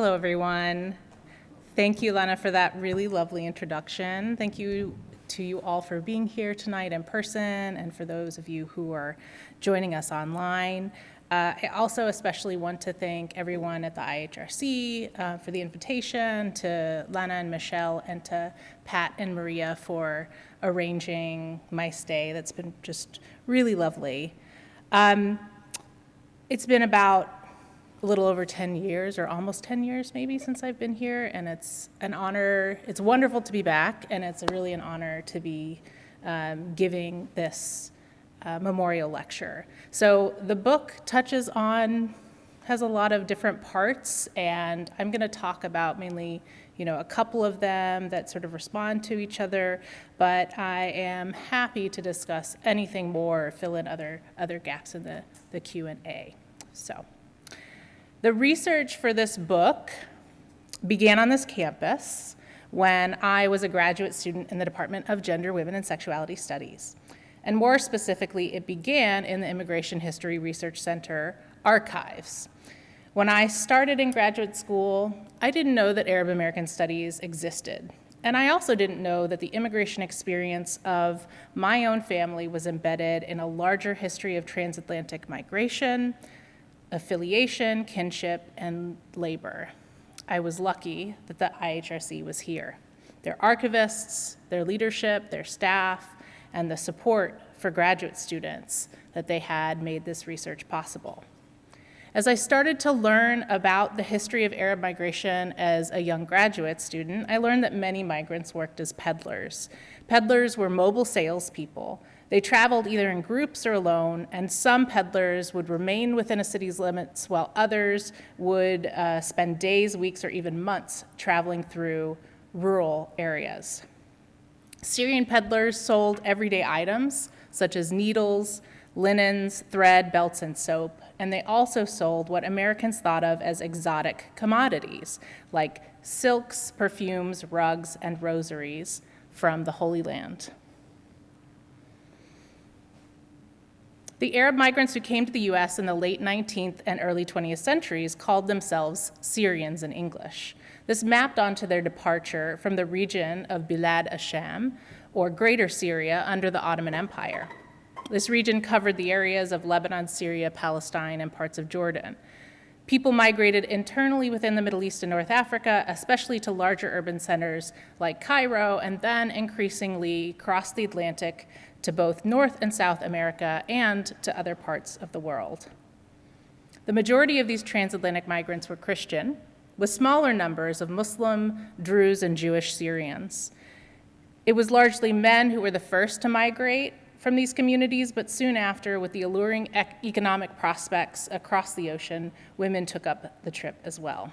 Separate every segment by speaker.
Speaker 1: Hello, everyone. Thank you, Lena, for that really lovely introduction. Thank you to you all for being here tonight in person, and for those of you who are joining us online. I also especially want to thank everyone at the IHRC for the invitation, to Lena and Michelle, and to Pat and Maria for arranging my stay. That's been just really lovely. It's been about a little over 10 years, or almost 10 years maybe, since I've been here, and it's an honor. It's wonderful to be back, and it's really an honor to be giving this memorial lecture. So the book has a lot of different parts, and I'm gonna talk about mainly a couple of them that sort of respond to each other, but I am happy to discuss anything more, fill in other gaps in the Q&A. So. The research for this book began on this campus when I was a graduate student in the Department of Gender, Women, and Sexuality Studies. And more specifically, it began in the Immigration History Research Center archives. When I started in graduate school, I didn't know that Arab American studies existed. And I also didn't know that the immigration experience of my own family was embedded in a larger history of transatlantic migration, affiliation, kinship, and labor. I was lucky that the IHRC was here. Their archivists, their leadership, their staff, and the support for graduate students that they had made this research possible. As I started to learn about the history of Arab migration as a young graduate student, I learned that many migrants worked as peddlers. Peddlers were mobile salespeople. They traveled either in groups or alone, and some peddlers would remain within a city's limits, while others would spend days, weeks, or even months traveling through rural areas. Syrian peddlers sold everyday items, such as needles, linens, thread, belts, and soap, and they also sold what Americans thought of as exotic commodities, like silks, perfumes, rugs, and rosaries from the Holy Land. The Arab migrants who came to the US in the late 19th and early 20th centuries called themselves Syrians in English. This mapped onto their departure from the region of Bilad Asham, or Greater Syria, under the Ottoman Empire. This region covered the areas of Lebanon, Syria, Palestine, and parts of Jordan. People migrated internally within the Middle East and North Africa, especially to larger urban centers like Cairo, and then increasingly crossed the Atlantic to both North and South America and to other parts of the world. The majority of these transatlantic migrants were Christian, with smaller numbers of Muslim, Druze, and Jewish Syrians. It was largely men who were the first to migrate from these communities, but soon after, with the alluring economic prospects across the ocean, women took up the trip as well.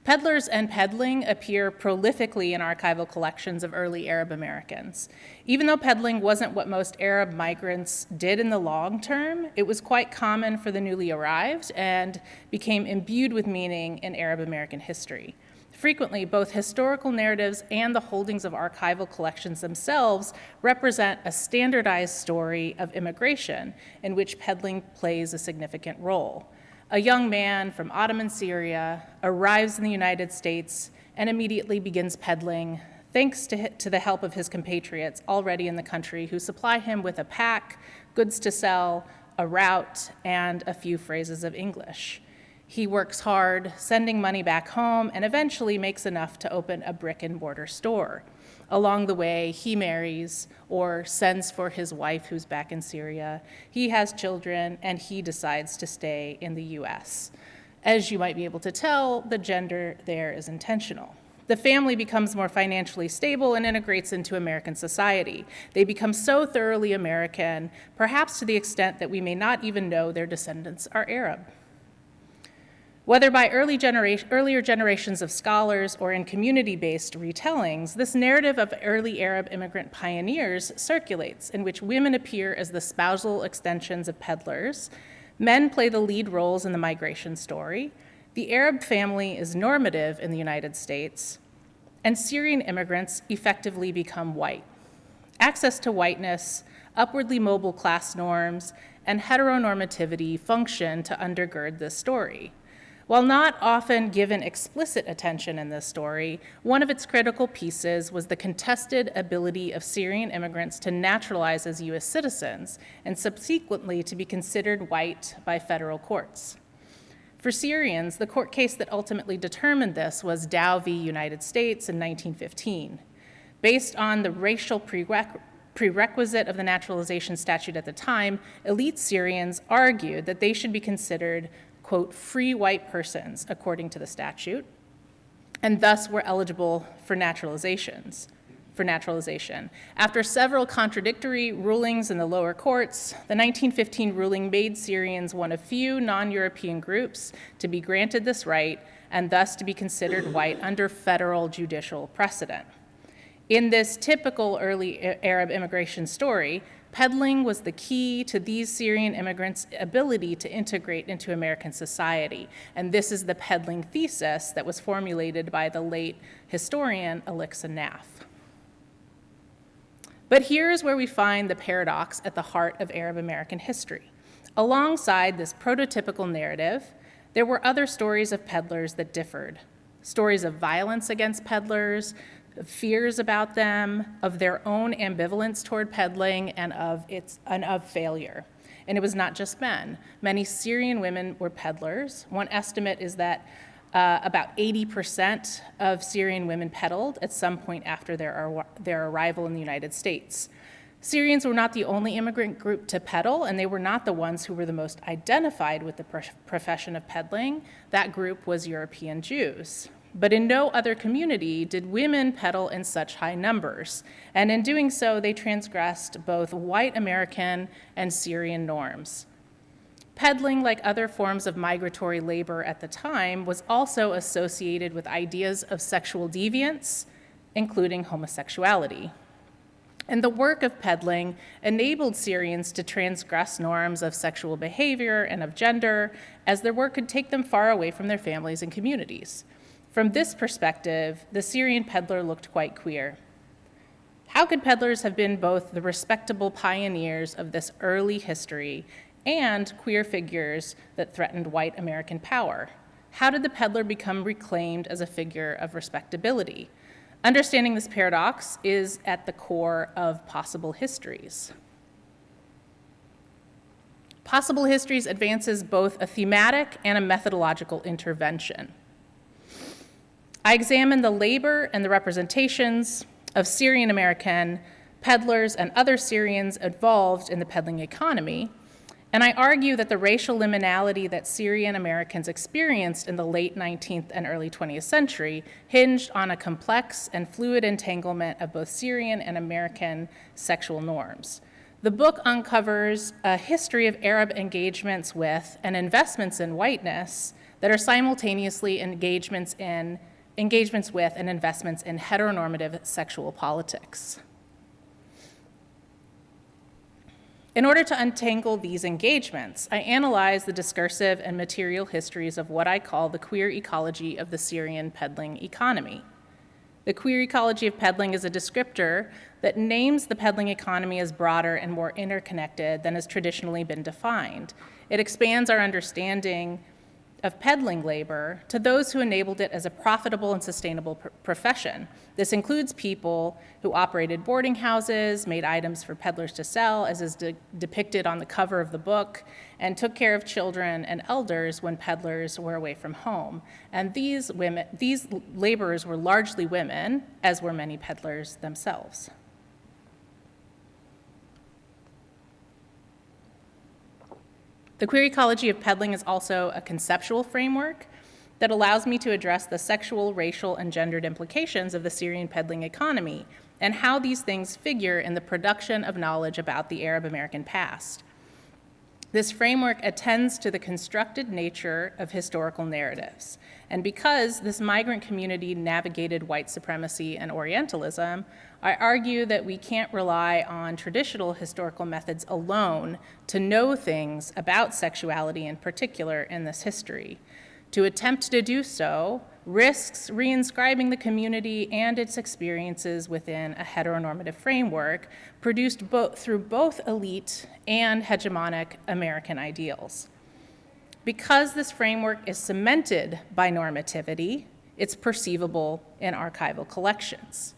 Speaker 1: Peddlers and peddling appear prolifically in archival collections of early Arab Americans. Even though peddling wasn't what most Arab migrants did in the long term, it was quite common for the newly arrived and became imbued with meaning in Arab American history. Frequently, both historical narratives and the holdings of archival collections themselves represent a standardized story of immigration in which peddling plays a significant role. A young man from Ottoman Syria arrives in the United States and immediately begins peddling, thanks to the help of his compatriots already in the country, who supply him with a pack, goods to sell, a route, and a few phrases of English. He works hard, sending money back home, and eventually makes enough to open a brick-and-mortar store. Along the way, he marries or sends for his wife who's back in Syria. He has children, and he decides to stay in the US. As you might be able to tell, the gender there is intentional. The family becomes more financially stable and integrates into American society. They become so thoroughly American, perhaps to the extent that we may not even know their descendants are Arab. Whether by earlier generations of scholars or in community-based retellings, this narrative of early Arab immigrant pioneers circulates, in which women appear as the spousal extensions of peddlers, men play the lead roles in the migration story, the Arab family is normative in the United States, and Syrian immigrants effectively become white. Access to whiteness upwardly mobile class norms, and heteronormativity function to undergird this story. While not often given explicit attention in this story, one of its critical pieces was the contested ability of Syrian immigrants to naturalize as US citizens and subsequently to be considered white by federal courts. For Syrians, the court case that ultimately determined this was Dow v. United States in 1915. Based on the racial prerequisite of the naturalization statute at the time, elite Syrians argued that they should be considered, quote, free white persons, according to the statute, and thus were eligible for naturalization. After several contradictory rulings in the lower courts, the 1915 ruling made Syrians one of few non-European groups to be granted this right and thus to be considered white under federal judicial precedent. In this typical early Arab immigration story, peddling was the key to these Syrian immigrants' ability to integrate into American society. And this is the peddling thesis that was formulated by the late historian Alixa Naff. But here's where we find the paradox at the heart of Arab American history. Alongside this prototypical narrative, there were other stories of peddlers that differed. Stories of violence against peddlers, of fears about them, of their own ambivalence toward peddling, and of failure. And it was not just men. Many Syrian women were peddlers. One estimate is that about 80% of Syrian women peddled at some point after their arrival in the United States. Syrians were not the only immigrant group to peddle, and they were not the ones who were the most identified with the profession of peddling. That group was European Jews. But in no other community did women peddle in such high numbers, and in doing so, they transgressed both white American and Syrian norms. Peddling, like other forms of migratory labor at the time, was also associated with ideas of sexual deviance, including homosexuality. And the work of peddling enabled Syrians to transgress norms of sexual behavior and of gender, as their work could take them far away from their families and communities. From this perspective, the Syrian peddler looked quite queer. How could peddlers have been both the respectable pioneers of this early history and queer figures that threatened white American power? How did the peddler become reclaimed as a figure of respectability? Understanding this paradox is at the core of Possible Histories. Possible Histories advances both a thematic and a methodological intervention. I examine the labor and the representations of Syrian American peddlers and other Syrians involved in the peddling economy, and I argue that the racial liminality that Syrian Americans experienced in the late 19th and early 20th century hinged on a complex and fluid entanglement of both Syrian and American sexual norms. The book uncovers a history of Arab engagements with and investments in whiteness that are simultaneously engagements with and investments in heteronormative sexual politics. In order to untangle these engagements, I analyze the discursive and material histories of what I call the queer ecology of the Syrian peddling economy. The queer ecology of peddling is a descriptor that names the peddling economy as broader and more interconnected than has traditionally been defined. It expands our understanding of peddling labor to those who enabled it as a profitable and sustainable profession. This includes people who operated boarding houses, made items for peddlers to sell, as is depicted on the cover of the book, and took care of children and elders when peddlers were away from home. And these laborers were largely women, as were many peddlers themselves. The queer ecology of peddling is also a conceptual framework that allows me to address the sexual, racial, and gendered implications of the Syrian peddling economy and how these things figure in the production of knowledge about the Arab American past. This framework attends to the constructed nature of historical narratives. And because this migrant community navigated white supremacy and Orientalism, I argue that we can't rely on traditional historical methods alone to know things about sexuality in particular in this history. To attempt to do so risks reinscribing the community and its experiences within a heteronormative framework produced through both elite and hegemonic American ideals. Because this framework is cemented by normativity, it's perceivable in archival collections.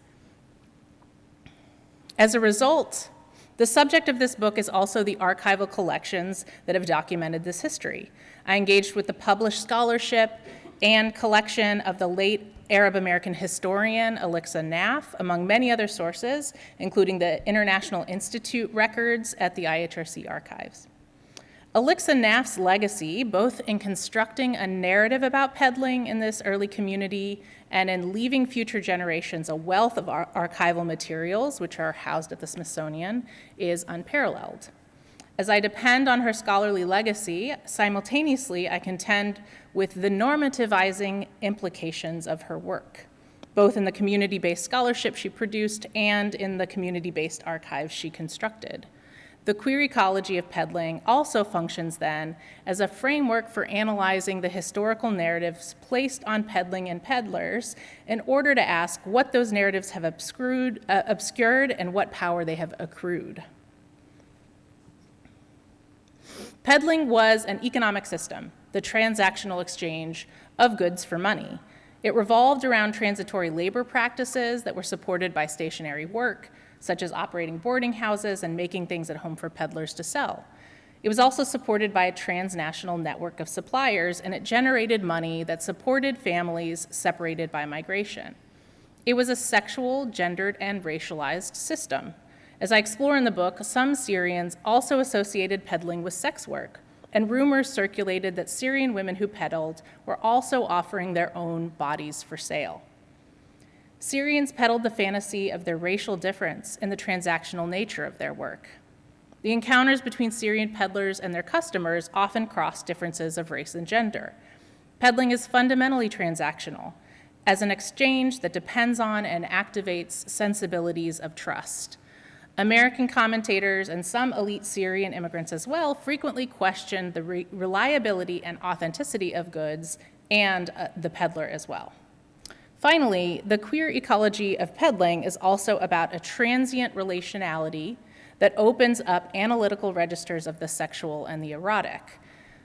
Speaker 1: As a result, the subject of this book is also the archival collections that have documented this history. I engaged with the published scholarship and collection of the late Arab American historian Alixa Naff, among many other sources, including the International Institute records at the IHRC archives. Alixa Naff's legacy, both in constructing a narrative about peddling in this early community and in leaving future generations a wealth of archival materials, which are housed at the Smithsonian, is unparalleled. As I depend on her scholarly legacy, simultaneously I contend with the normativizing implications of her work, both in the community-based scholarship she produced and in the community-based archives she constructed. The Queer Ecology of Peddling also functions then as a framework for analyzing the historical narratives placed on peddling and peddlers in order to ask what those narratives have obscured and what power they have accrued. Peddling was an economic system, the transactional exchange of goods for money. It revolved around transitory labor practices that were supported by stationary work, such as operating boarding houses and making things at home for peddlers to sell. It was also supported by a transnational network of suppliers, and it generated money that supported families separated by migration. It was a sexual, gendered, and racialized system. As I explore in the book, some Syrians also associated peddling with sex work, and rumors circulated that Syrian women who peddled were also offering their own bodies for sale. Syrians peddled the fantasy of their racial difference in the transactional nature of their work. The encounters between Syrian peddlers and their customers often crossed differences of race and gender. Peddling is fundamentally transactional, as an exchange that depends on and activates sensibilities of trust. American commentators and some elite Syrian immigrants as well frequently questioned the reliability and authenticity of goods and the peddler as well. Finally, the queer ecology of peddling is also about a transient relationality that opens up analytical registers of the sexual and the erotic.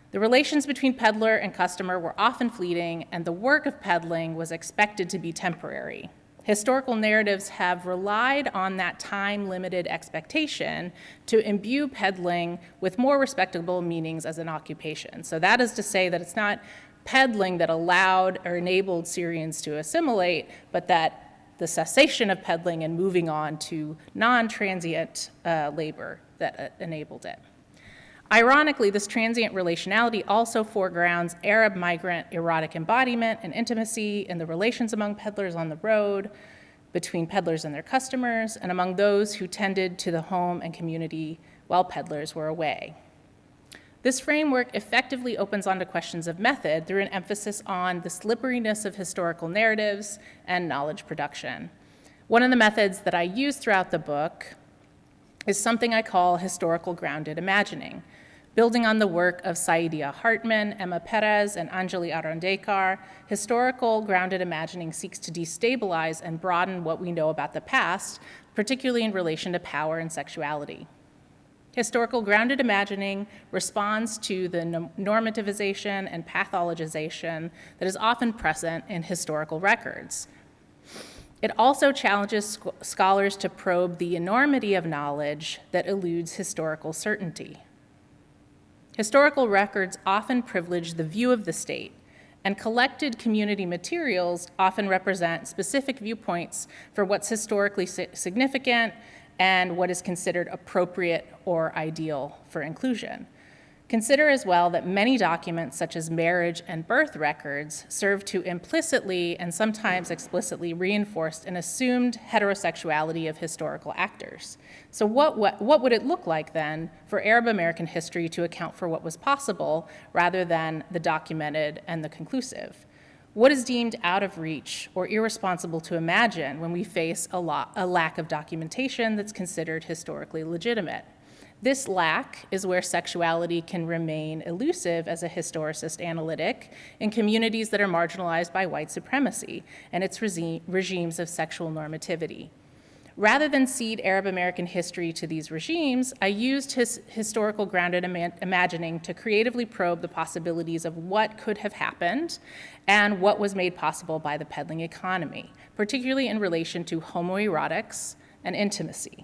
Speaker 1: The relations between peddler and customer were often fleeting, and the work of peddling was expected to be temporary. Historical narratives have relied on that time-limited expectation to imbue peddling with more respectable meanings as an occupation. So that is to say that it's not peddling that allowed or enabled Syrians to assimilate, but that the cessation of peddling and moving on to non-transient labor that enabled it. Ironically, this transient relationality also foregrounds Arab migrant erotic embodiment and intimacy in the relations among peddlers on the road, between peddlers and their customers, and among those who tended to the home and community while peddlers were away. This framework effectively opens onto questions of method through an emphasis on the slipperiness of historical narratives and knowledge production. One of the methods that I use throughout the book is something I call historical grounded imagining. Building on the work of Saidiya Hartman, Emma Perez, and Anjali Arandekar, historical grounded imagining seeks to destabilize and broaden what we know about the past, particularly in relation to power and sexuality. Historical grounded imagining responds to the normativization and pathologization that is often present in historical records. It also challenges scholars to probe the enormity of knowledge that eludes historical certainty. Historical records often privilege the view of the state, and collected community materials often represent specific viewpoints for what's historically significant and what is considered appropriate or ideal for inclusion. Consider as well that many documents, such as marriage and birth records, serve to implicitly and sometimes explicitly reinforce an assumed heterosexuality of historical actors. So what would it look like then for Arab American history to account for what was possible rather than the documented and the conclusive? What is deemed out of reach or irresponsible to imagine when we face a lack of documentation that's considered historically legitimate? This lack is where sexuality can remain elusive as a historicist analytic in communities that are marginalized by white supremacy and its regimes of sexual normativity. Rather than cede Arab American history to these regimes, I used his historical grounded imagining to creatively probe the possibilities of what could have happened and what was made possible by the peddling economy, particularly in relation to homoerotics and intimacy.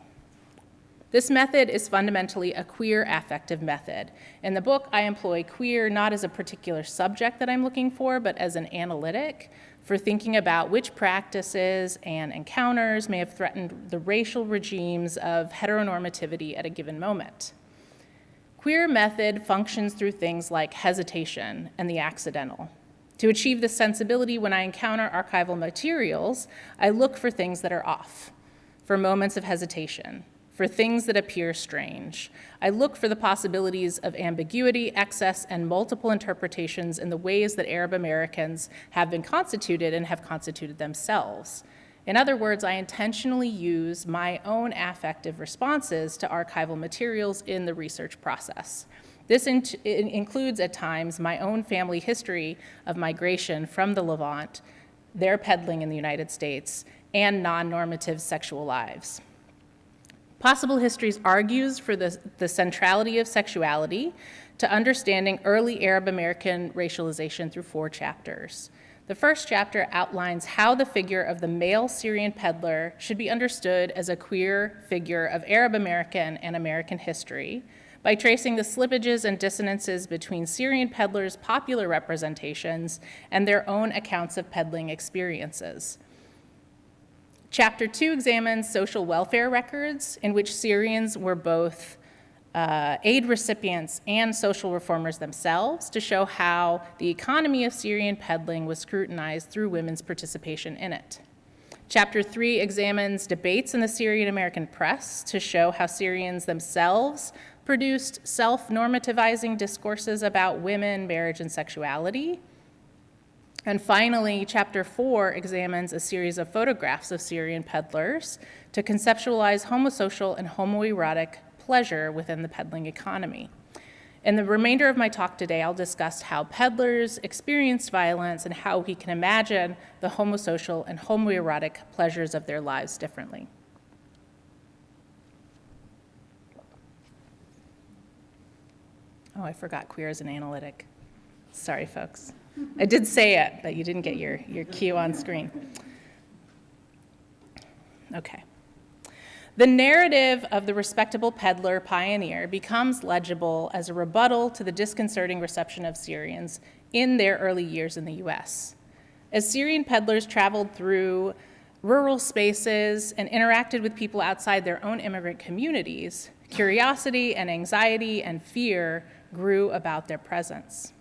Speaker 1: This method is fundamentally a queer affective method. In the book, I employ queer not as a particular subject that I'm looking for, but as an analytic for thinking about which practices and encounters may have threatened the racial regimes of heteronormativity at a given moment. Queer method functions through things like hesitation and the accidental. To achieve this sensibility, when I encounter archival materials, I look for things that are off, for moments of hesitation, for things that appear strange. I look for the possibilities of ambiguity, excess, and multiple interpretations in the ways that Arab Americans have been constituted and have constituted themselves. In other words, I intentionally use my own affective responses to archival materials in the research process. This includes at times my own family history of migration from the Levant, their peddling in the United States, and non-normative sexual lives. Possible Histories argues for the centrality of sexuality to understanding early Arab American racialization through 4 chapters. The first chapter outlines how the figure of the male Syrian peddler should be understood as a queer figure of Arab American and American history by tracing the slippages and dissonances between Syrian peddlers' popular representations and their own accounts of peddling experiences. Chapter 2 examines social welfare records in which Syrians were both aid recipients and social reformers themselves to show how the economy of Syrian peddling was scrutinized through women's participation in it. Chapter 3 examines debates in the Syrian American press to show how Syrians themselves produced self-normativizing discourses about women, marriage, and sexuality. And finally, Chapter 4 examines a series of photographs of Syrian peddlers to conceptualize homosocial and homoerotic pleasure within the peddling economy. In the remainder of my talk today, I'll discuss how peddlers experienced violence and how we can imagine the homosocial and homoerotic pleasures of their lives differently. Oh, I forgot queer as an analytic. Sorry, folks. I did say it, but you didn't get your cue on screen. Okay. The narrative of the respectable peddler pioneer becomes legible as a rebuttal to the disconcerting reception of Syrians in their early years in the US. As Syrian peddlers traveled through rural spaces and interacted with people outside their own immigrant communities, curiosity and anxiety and fear grew about their presence.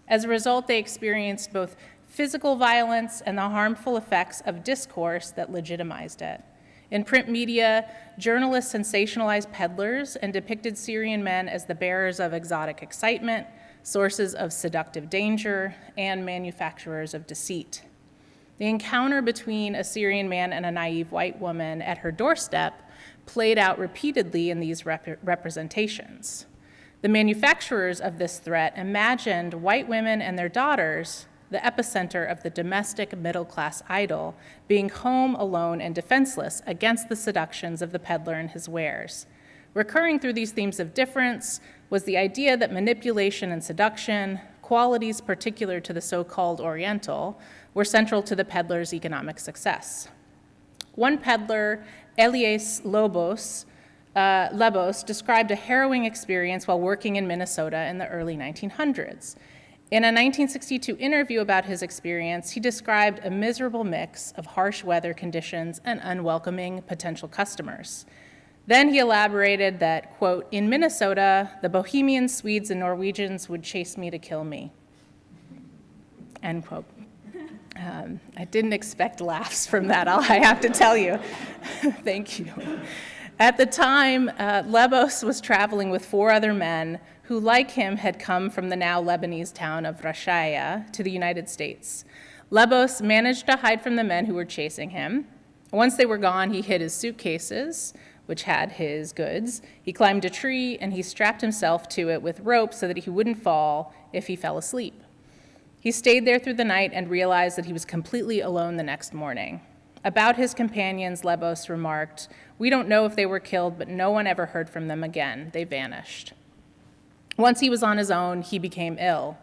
Speaker 1: As a result, they experienced both physical violence and the harmful effects of discourse that legitimized it. In print media, journalists sensationalized peddlers and depicted Syrian men as the bearers of exotic excitement, sources of seductive danger, and manufacturers of deceit. The encounter between a Syrian man and a naive white woman at her doorstep played out repeatedly in these representations. The manufacturers of this threat imagined white women and their daughters, the epicenter of the domestic middle-class idol, being home alone and defenseless against the seductions of the peddler and his wares. Recurring through these themes of difference was the idea that manipulation and seduction, qualities particular to the so-called Oriental, were central to the peddler's economic success. One peddler, Elias Lebos, described a harrowing experience while working in Minnesota in the early 1900s. In a 1962 interview about his experience, he described a miserable mix of harsh weather conditions and unwelcoming potential customers. Then he elaborated that, quote, "In Minnesota, the Bohemians, Swedes, and Norwegians would chase me to kill me," end quote. I didn't expect laughs from that, I have to tell you. Thank you. At the time, Lebos was traveling with 4 other men who, like him, had come from the now Lebanese town of Rashaya to the United States. Lebos managed to hide from the men who were chasing him. Once they were gone, he hid his suitcases, which had his goods. He climbed a tree and he strapped himself to it with rope so that he wouldn't fall if he fell asleep. He stayed there through the night and realized that he was completely alone the next morning. About his companions, Lebos remarked, "We don't know if they were killed, but no one ever heard from them again. They vanished." Once he was on his own, he became ill.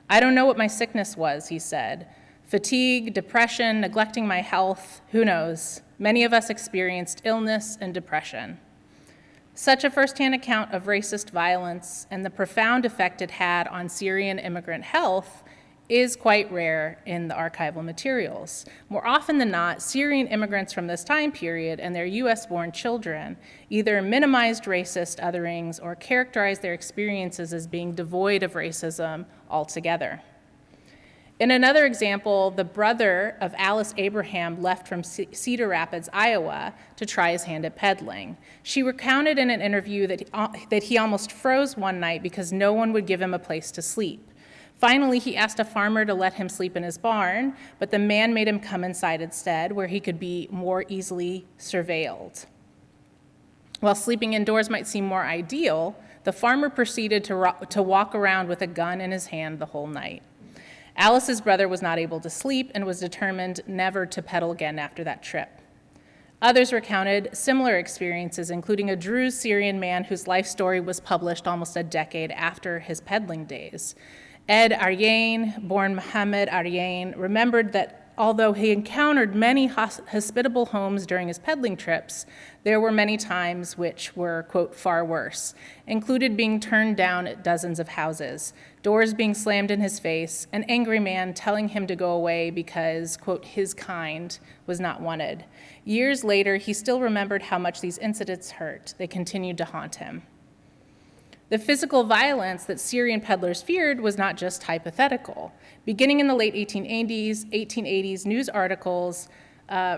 Speaker 1: "I don't know what my sickness was," he said. "Fatigue, depression, neglecting my health, who knows? Many of us experienced illness and depression." Such a firsthand account of racist violence and the profound effect it had on Syrian immigrant health is quite rare in the archival materials. More often than not, Syrian immigrants from this time period and their US-born children either minimized racist otherings or characterized their experiences as being devoid of racism altogether. In another example, the brother of Alice Abraham left from Cedar Rapids, Iowa, to try his hand at peddling. She recounted in an interview that he almost froze one night because no one would give him a place to sleep. Finally, he asked a farmer to let him sleep in his barn, but the man made him come inside instead, where he could be more easily surveilled. While sleeping indoors might seem more ideal, the farmer proceeded to walk around with a gun in his hand the whole night. Alice's brother was not able to sleep and was determined never to peddle again after that trip. Others recounted similar experiences, including a Druze Syrian man whose life story was published almost a decade after his peddling days. Ed Aryain, born Mohammed Aryain, remembered that although he encountered many hospitable homes during his peddling trips, there were many times which were, quote, far worse, included being turned down at dozens of houses, doors being slammed in his face, an angry man telling him to go away because, quote, his kind was not wanted. Years later, he still remembered how much these incidents hurt. They continued to haunt him. The physical violence that Syrian peddlers feared was not just hypothetical. Beginning in the late 1880s, news articles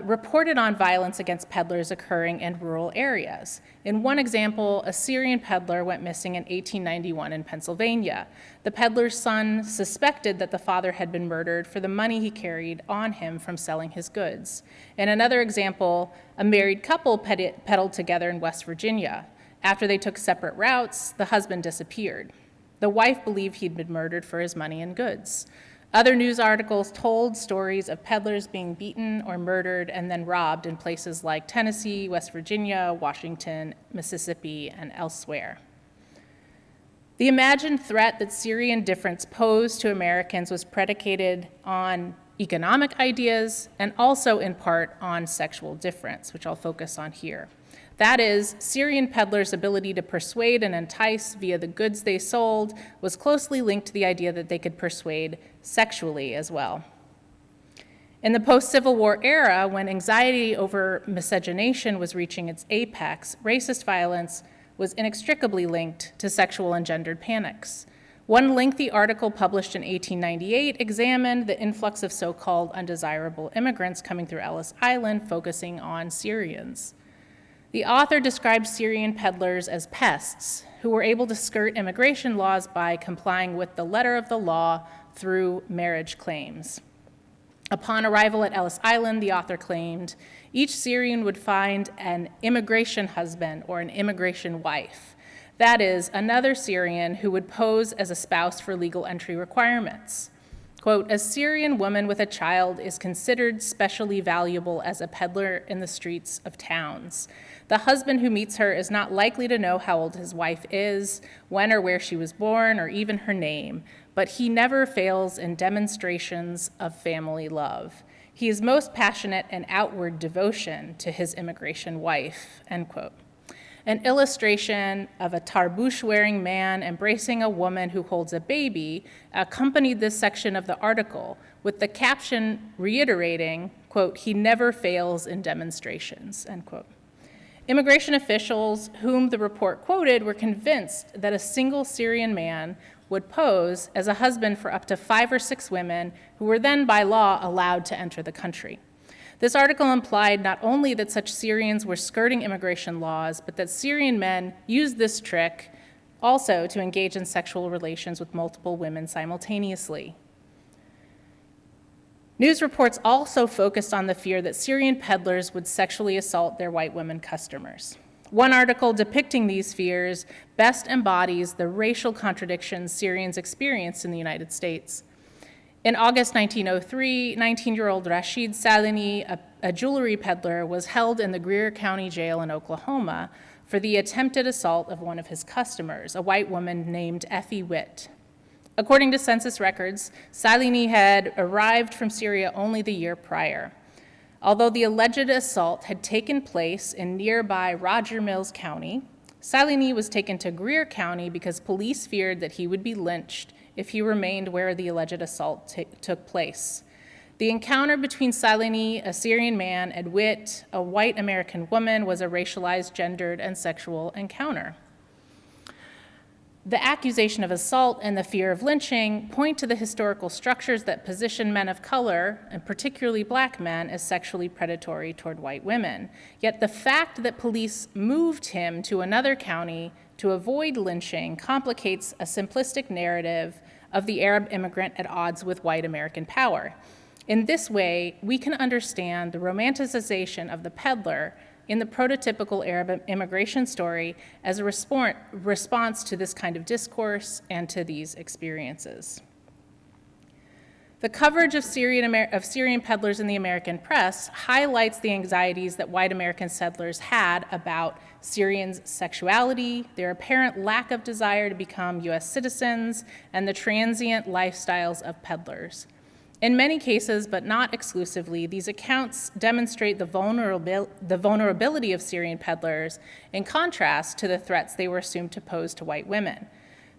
Speaker 1: reported on violence against peddlers occurring in rural areas. In one example, a Syrian peddler went missing in 1891 in Pennsylvania. The peddler's son suspected that the father had been murdered for the money he carried on him from selling his goods. In another example, a married couple peddled together in West Virginia. After they took separate routes, the husband disappeared. The wife believed he'd been murdered for his money and goods. Other news articles told stories of peddlers being beaten or murdered and then robbed in places like Tennessee, West Virginia, Washington, Mississippi, and elsewhere. The imagined threat that Syrian difference posed to Americans was predicated on economic ideas and also in part on sexual difference, which I'll focus on here. That is, Syrian peddlers' ability to persuade and entice via the goods they sold was closely linked to the idea that they could persuade sexually as well. In the post-Civil War era, when anxiety over miscegenation was reaching its apex, racist violence was inextricably linked to sexual and gendered panics. One lengthy article published in 1898 examined the influx of so-called undesirable immigrants coming through Ellis Island, focusing on Syrians. The author described Syrian peddlers as pests who were able to skirt immigration laws by complying with the letter of the law through marriage claims. Upon arrival at Ellis Island, the author claimed, each Syrian would find an immigration husband or an immigration wife. That is, another Syrian who would pose as a spouse for legal entry requirements. Quote, a Syrian woman with a child is considered specially valuable as a peddler in the streets of towns. The husband who meets her is not likely to know how old his wife is, when or where she was born, or even her name, but he never fails in demonstrations of family love. He is most passionate in outward devotion to his immigration wife, end quote. An illustration of a tarbush-wearing man embracing a woman who holds a baby accompanied this section of the article, with the caption reiterating, quote, he never fails in demonstrations, end quote. Immigration officials whom the report quoted were convinced that a single Syrian man would pose as a husband for up to 5 or 6 women who were then by law allowed to enter the country. This article implied not only that such Syrians were skirting immigration laws, but that Syrian men used this trick also to engage in sexual relations with multiple women simultaneously. News reports also focused on the fear that Syrian peddlers would sexually assault their white women customers. One article depicting these fears best embodies the racial contradictions Syrians experienced in the United States. In August 1903, 19-year-old Rashid Salini, a jewelry peddler, was held in the Greer County Jail in Oklahoma for the attempted assault of one of his customers, a white woman named Effie Witt. According to census records, Salini had arrived from Syria only the year prior. Although the alleged assault had taken place in nearby Roger Mills County, Salini was taken to Greer County because police feared that he would be lynched if he remained where the alleged assault took place. The encounter between Salini, a Syrian man, and Witt, a white American woman, was a racialized, gendered, and sexual encounter. The accusation of assault and the fear of lynching point to the historical structures that position men of color, and particularly black men, as sexually predatory toward white women. Yet the fact that police moved him to another county to avoid lynching complicates a simplistic narrative of the Arab immigrant at odds with white American power. In this way, we can understand the romanticization of the peddler in the prototypical Arab immigration story as a response to this kind of discourse and to these experiences. The coverage of Syrian peddlers in the American press highlights the anxieties that white American settlers had about Syrians' sexuality, their apparent lack of desire to become US citizens, and the transient lifestyles of peddlers. In many cases, but not exclusively, these accounts demonstrate the vulnerability of Syrian peddlers in contrast to the threats they were assumed to pose to white women.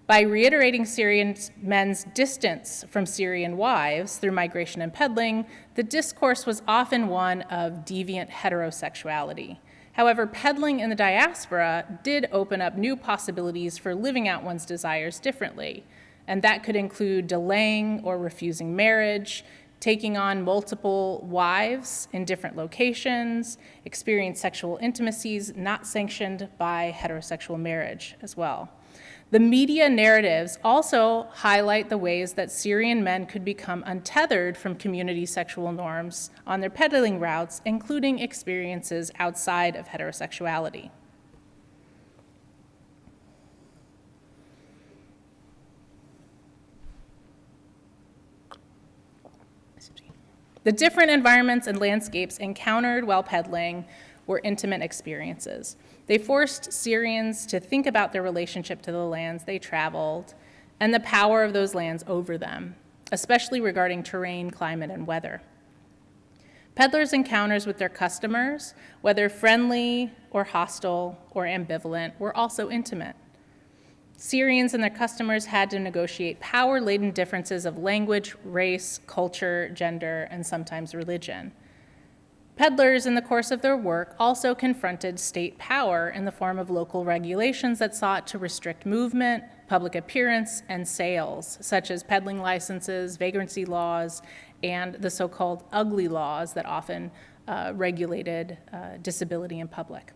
Speaker 1: By reiterating Syrian men's distance from Syrian wives through migration and peddling, the discourse was often one of deviant heterosexuality. However, peddling in the diaspora did open up new possibilities for living out one's desires differently. And that could include delaying or refusing marriage, taking on multiple wives in different locations, experience sexual intimacies not sanctioned by heterosexual marriage as well. The media narratives also highlight the ways that Syrian men could become untethered from community sexual norms on their peddling routes, including experiences outside of heterosexuality. The different environments and landscapes encountered while peddling were intimate experiences. They forced Syrians to think about their relationship to the lands they traveled and the power of those lands over them, especially regarding terrain, climate, and weather. Peddlers' encounters with their customers, whether friendly or hostile or ambivalent, were also intimate. Syrians and their customers had to negotiate power-laden differences of language, race, culture, gender, and sometimes religion. Peddlers, in the course of their work, also confronted state power in the form of local regulations that sought to restrict movement, public appearance, and sales, such as peddling licenses, vagrancy laws, and the so-called ugly laws that often regulated disability in public.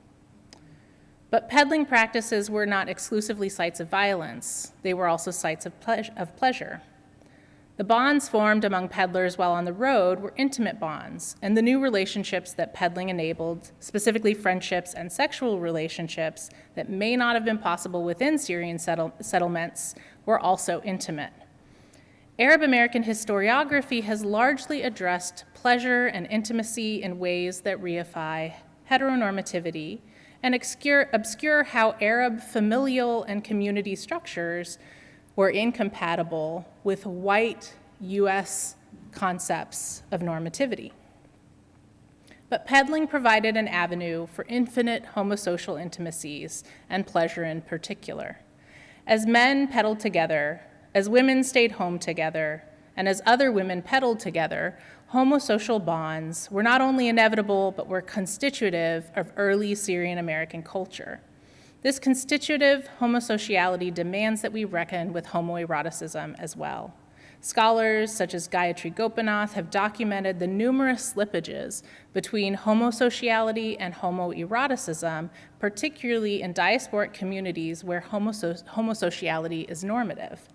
Speaker 1: But peddling practices were not exclusively sites of violence. They were also sites of pleasure. The bonds formed among peddlers while on the road were intimate bonds, and the new relationships that peddling enabled, specifically friendships and sexual relationships that may not have been possible within Syrian settlements, were also intimate. Arab American historiography has largely addressed pleasure and intimacy in ways that reify heteronormativity and obscure how Arab familial and community structures were incompatible with white US concepts of normativity. But peddling provided an avenue for infinite homosocial intimacies and pleasure in particular. As men peddled together, as women stayed home together, and as other women peddled together, homosocial bonds were not only inevitable, but were constitutive of early Syrian American culture. This constitutive homosociality demands that we reckon with homoeroticism as well. Scholars such as Gayatri Gopinath have documented the numerous slippages between homosociality and homoeroticism, particularly in diasporic communities where homosociality is normative.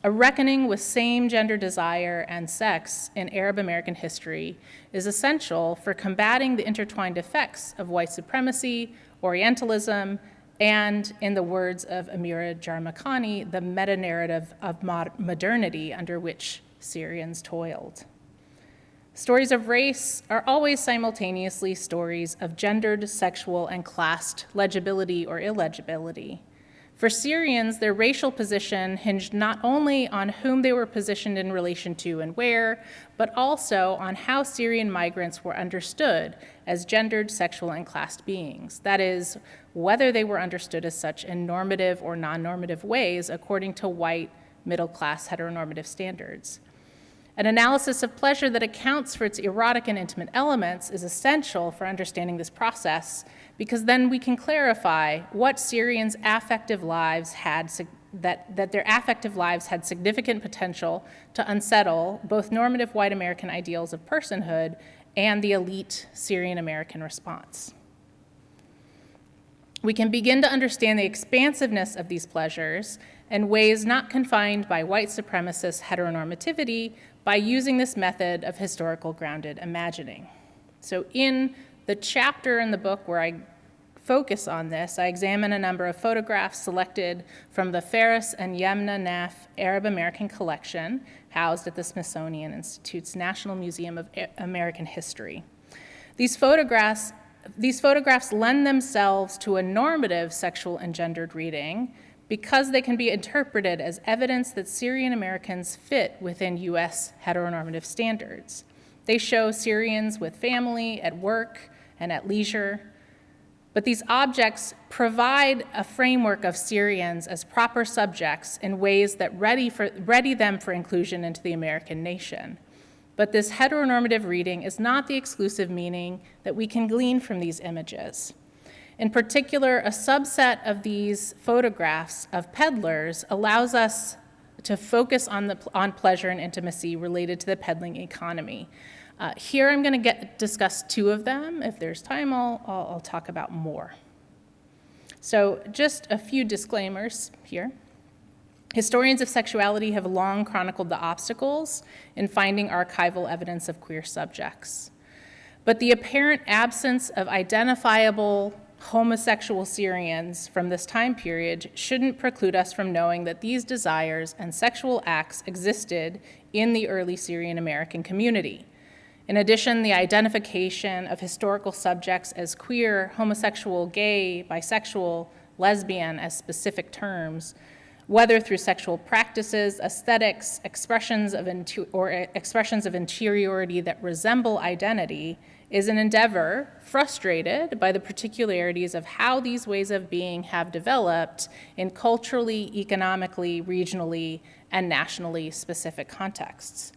Speaker 1: A reckoning with same gender desire and sex in Arab American history is essential for combating the intertwined effects of white supremacy, Orientalism, and, in the words of Amira Jarmakhani, the meta-narrative of modernity under which Syrians toiled. Stories of race are always simultaneously stories of gendered, sexual, and classed legibility or illegibility. For Syrians, their racial position hinged not only on whom they were positioned in relation to and where, but also on how Syrian migrants were understood as gendered, sexual, and classed beings. That is, whether they were understood as such in normative or non-normative ways according to white, middle-class, heteronormative standards. An analysis of pleasure that accounts for its erotic and intimate elements is essential for understanding this process, because then we can clarify what Syrians' affective lives had, that their affective lives had significant potential to unsettle both normative white American ideals of personhood and the elite Syrian American response. We can begin to understand the expansiveness of these pleasures in ways not confined by white supremacist heteronormativity by using this method of historical grounded imagining. So in the chapter in the book where I focus on this, I examine a number of photographs selected from the Faris and Yemna Naf Arab American collection housed at the Smithsonian Institute's National Museum of American History. These photographs lend themselves to a normative sexual and gendered reading because they can be interpreted as evidence that Syrian Americans fit within US heteronormative standards. They show Syrians with family, at work, and at leisure. But these objects provide a framework of Syrians as proper subjects in ways that ready them for inclusion into the American nation. But this heteronormative reading is not the exclusive meaning that we can glean from these images. In particular, a subset of these photographs of peddlers allows us to focus on pleasure and intimacy related to the peddling economy. Here I'm going to discuss two of them. If there's time, I'll talk about more. So just a few disclaimers here. Historians of sexuality have long chronicled the obstacles in finding archival evidence of queer subjects. But the apparent absence of identifiable homosexual Syrians from this time period shouldn't preclude us from knowing that these desires and sexual acts existed in the early Syrian American community. In addition, the identification of historical subjects as queer, homosexual, gay, bisexual, lesbian as specific terms, whether through sexual practices, aesthetics, expressions of interiority that resemble identity, is an endeavor frustrated by the particularities of how these ways of being have developed in culturally, economically, regionally, and nationally specific contexts.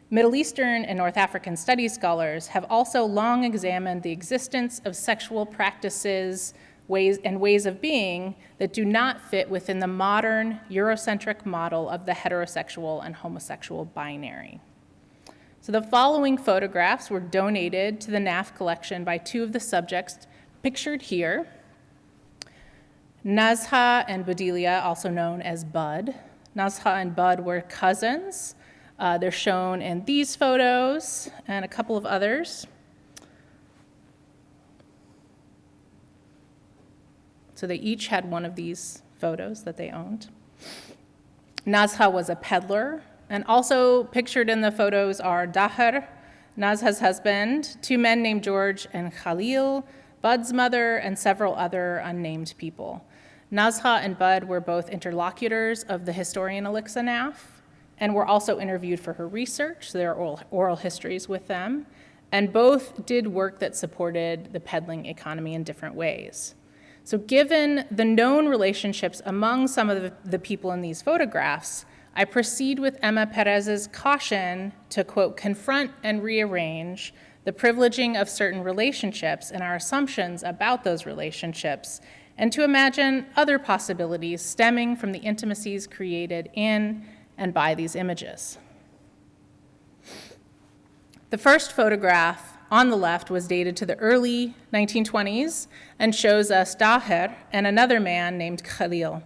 Speaker 1: Middle Eastern and North African studies scholars have also long examined the existence of sexual practices, ways of being that do not fit within the modern Eurocentric model of the heterosexual and homosexual binary. So the following photographs were donated to the NAF collection by two of the subjects pictured here. Nazha and Badilia, also known as Bud. Nazha and Bud were cousins. They're shown in these photos and a couple of others. So they each had one of these photos that they owned. Nazha was a peddler, and also pictured in the photos are Daher, Nazha's husband, two men named George and Khalil, Bud's mother, and several other unnamed people. Nazha and Bud were both interlocutors of the historian Alixa Naf, and were also interviewed for her research. So there are oral histories with them, and both did work that supported the peddling economy in different ways. So given the known relationships among some of the people in these photographs, I proceed with Emma Perez's caution to, quote, confront and rearrange the privileging of certain relationships and our assumptions about those relationships, and to imagine other possibilities stemming from the intimacies created in and by these images. The first photograph on the left was dated to the early 1920s and shows us Daher and another man named Khalil.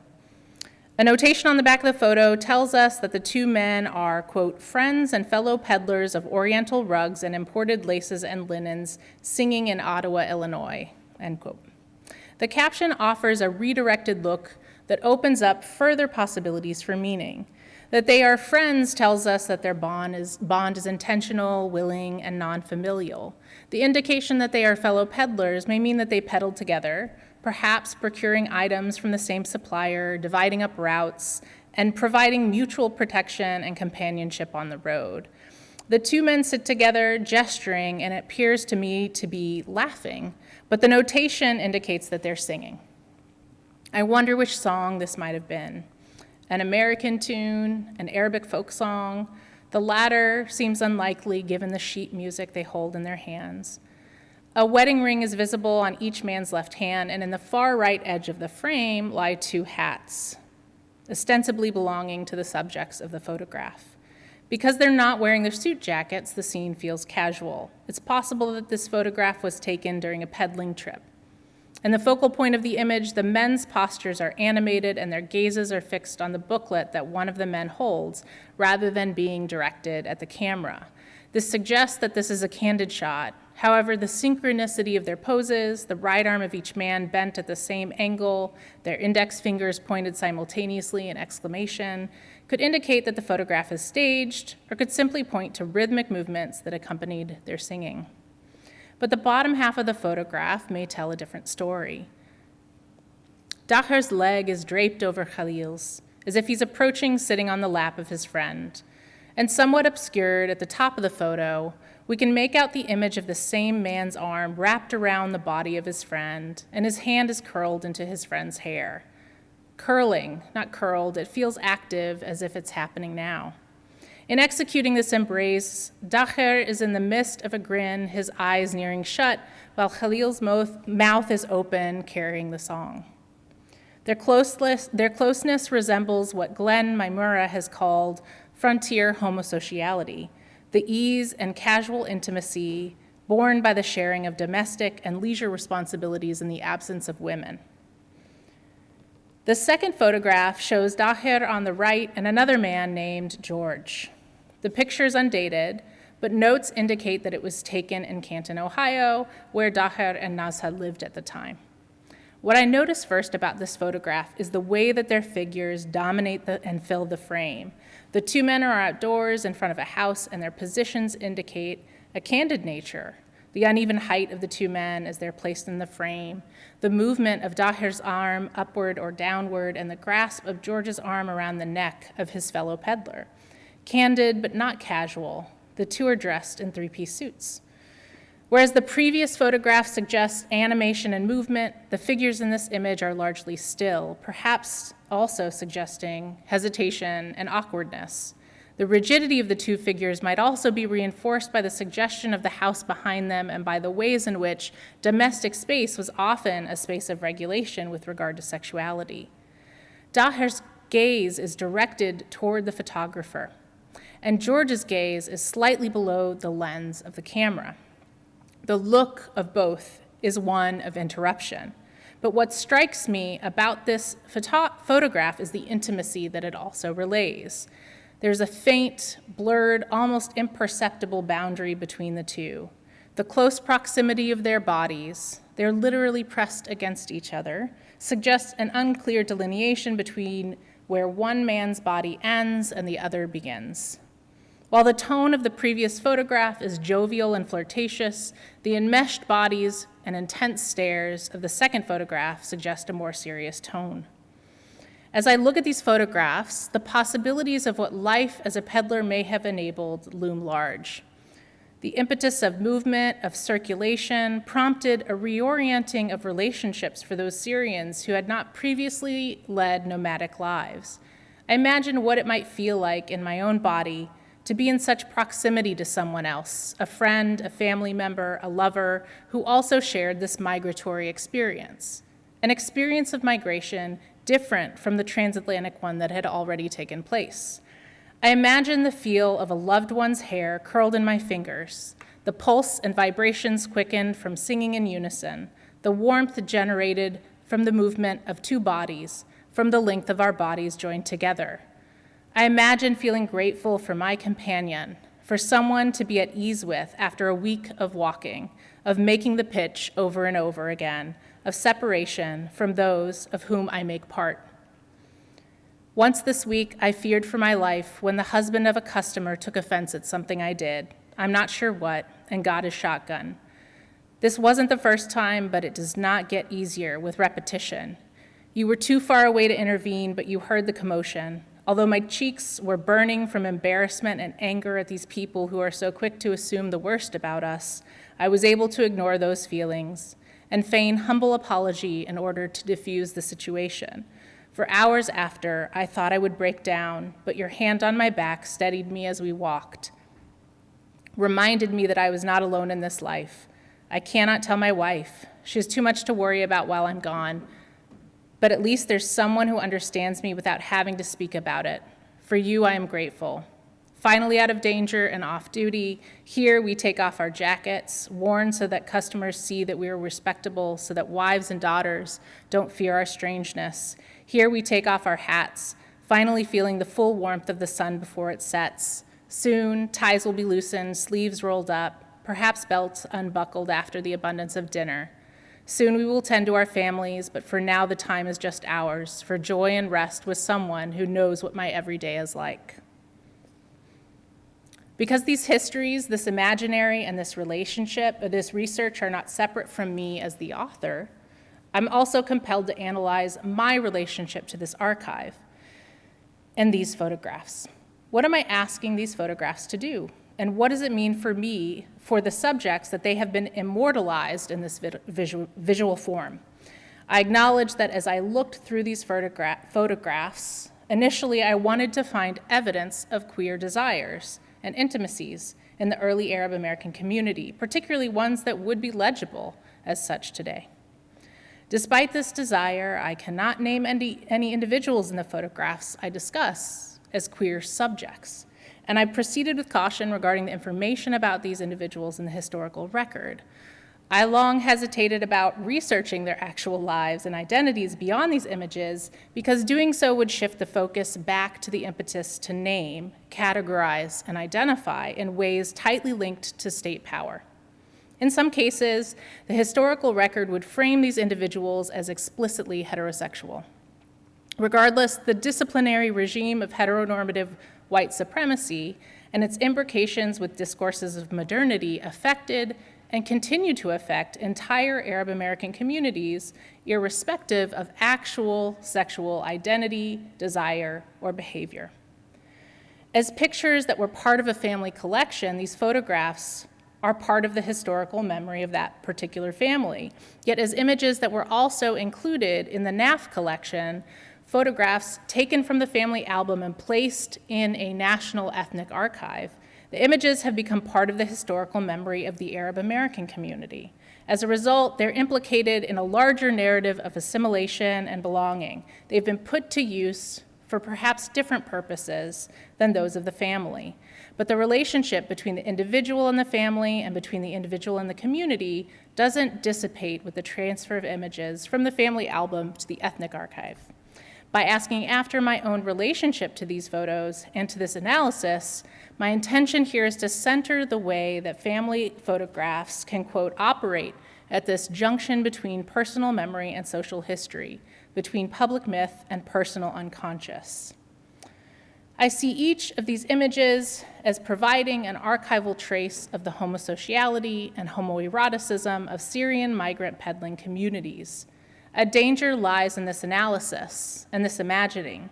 Speaker 1: A notation on the back of the photo tells us that the two men are, quote, friends and fellow peddlers of Oriental rugs and imported laces and linens singing in Ottawa, Illinois, end quote. The caption offers a redirected look that opens up further possibilities for meaning. That they are friends tells us that their bond is intentional, willing, and non-familial. The indication that they are fellow peddlers may mean that they peddled together, perhaps procuring items from the same supplier, dividing up routes, and providing mutual protection and companionship on the road. The two men sit together, gesturing, and it appears to me to be laughing, but the notation indicates that they're singing. I wonder which song this might have been. An American tune, an Arabic folk song. The latter seems unlikely given the sheet music they hold in their hands. A wedding ring is visible on each man's left hand, and in the far right edge of the frame lie two hats, ostensibly belonging to the subjects of the photograph. Because they're not wearing their suit jackets, the scene feels casual. It's possible that this photograph was taken during a peddling trip. In the focal point of the image, the men's postures are animated and their gazes are fixed on the booklet that one of the men holds, rather than being directed at the camera. This suggests that this is a candid shot. However, the synchronicity of their poses, the right arm of each man bent at the same angle, their index fingers pointed simultaneously in exclamation, could indicate that the photograph is staged, or could simply point to rhythmic movements that accompanied their singing. But the bottom half of the photograph may tell a different story. Daher's leg is draped over Khalil's, as if he's approaching sitting on the lap of his friend. And somewhat obscured at the top of the photo, we can make out the image of the same man's arm wrapped around the body of his friend, and his hand is curled into his friend's hair. Curling, not curled, it feels active as if it's happening now. In executing this embrace, Daher is in the midst of a grin, his eyes nearing shut, while Khalil's mouth is open, carrying the song. Their closeness resembles what Glenn Maimura has called frontier homosociality, the ease and casual intimacy born by the sharing of domestic and leisure responsibilities in the absence of women. The second photograph shows Daher on the right and another man named George. The picture is undated, but notes indicate that it was taken in Canton, Ohio, where Daher and Nazha lived at the time. What I notice first about this photograph is the way that their figures dominate and fill the frame. The two men are outdoors in front of a house, and their positions indicate a candid nature. The uneven height of the two men as they're placed in the frame, the movement of Daher's arm upward or downward, and the grasp of George's arm around the neck of his fellow peddler. Candid but not casual, the two are dressed in three-piece suits. Whereas the previous photograph suggests animation and movement, the figures in this image are largely still, perhaps also suggesting hesitation and awkwardness. The rigidity of the two figures might also be reinforced by the suggestion of the house behind them and by the ways in which domestic space was often a space of regulation with regard to sexuality. Daher's gaze is directed toward the photographer, and George's gaze is slightly below the lens of the camera. The look of both is one of interruption. But what strikes me about this photograph is the intimacy that it also relays. There's a faint, blurred, almost imperceptible boundary between the two. The close proximity of their bodies, they're literally pressed against each other, suggests an unclear delineation between where one man's body ends and the other begins. While the tone of the previous photograph is jovial and flirtatious, the enmeshed bodies and intense stares of the second photograph suggest a more serious tone. As I look at these photographs, the possibilities of what life as a peddler may have enabled loom large. The impetus of movement, of circulation, prompted a reorienting of relationships for those Syrians who had not previously led nomadic lives. I imagine what it might feel like in my own body to be in such proximity to someone else, a friend, a family member, a lover, who also shared this migratory experience, an experience of migration different from the transatlantic one that had already taken place. I imagine the feel of a loved one's hair curled in my fingers, the pulse and vibrations quickened from singing in unison, the warmth generated from the movement of two bodies, from the length of our bodies joined together. I imagine feeling grateful for my companion, for someone to be at ease with after a week of walking, of making the pitch over and over again, of separation from those of whom I make part. Once this week, I feared for my life when the husband of a customer took offense at something I did, I'm not sure what, and got his shotgun. This wasn't the first time, but it does not get easier with repetition. You were too far away to intervene, but you heard the commotion. Although my cheeks were burning from embarrassment and anger at these people who are so quick to assume the worst about us, I was able to ignore those feelings and feign humble apology in order to diffuse the situation. For hours after, I thought I would break down, but your hand on my back steadied me as we walked, reminded me that I was not alone in this life. I cannot tell my wife. She has too much to worry about while I'm gone, but at least there's someone who understands me without having to speak about it. For you, I am grateful. Finally out of danger and off duty, here we take off our jackets, worn so that customers see that we are respectable, so that wives and daughters don't fear our strangeness. Here we take off our hats, finally feeling the full warmth of the sun before it sets. Soon, ties will be loosened, sleeves rolled up, perhaps belts unbuckled after the abundance of dinner. Soon we will tend to our families, but for now the time is just ours, for joy and rest with someone who knows what my everyday is like. Because these histories, this imaginary and this relationship, this research are not separate from me as the author, I'm also compelled to analyze my relationship to this archive and these photographs. What am I asking these photographs to do? And what does it mean for me, for the subjects, that they have been immortalized in this visual form? I acknowledge that as I looked through these photographs, initially I wanted to find evidence of queer desires and intimacies in the early Arab American community, particularly ones that would be legible as such today. Despite this desire, I cannot name any individuals in the photographs I discuss as queer subjects, and I proceeded with caution regarding the information about these individuals in the historical record. I long hesitated about researching their actual lives and identities beyond these images because doing so would shift the focus back to the impetus to name, categorize, and identify in ways tightly linked to state power. In some cases, the historical record would frame these individuals as explicitly heterosexual. Regardless, the disciplinary regime of heteronormative white supremacy and its imbrications with discourses of modernity affected and continue to affect entire Arab American communities, irrespective of actual sexual identity, desire, or behavior. As pictures that were part of a family collection, these photographs are part of the historical memory of that particular family. Yet as images that were also included in the NAF collection, photographs taken from the family album and placed in a national ethnic archive, the images have become part of the historical memory of the Arab American community. As a result, they're implicated in a larger narrative of assimilation and belonging. They've been put to use for perhaps different purposes than those of the family. But the relationship between the individual and the family and between the individual and the community doesn't dissipate with the transfer of images from the family album to the ethnic archive. By asking after my own relationship to these photos and to this analysis, my intention here is to center the way that family photographs can, quote, operate at this junction between personal memory and social history, between public myth and personal unconscious. I see each of these images as providing an archival trace of the homosociality and homoeroticism of Syrian migrant peddling communities. A danger lies in this analysis and this imagining.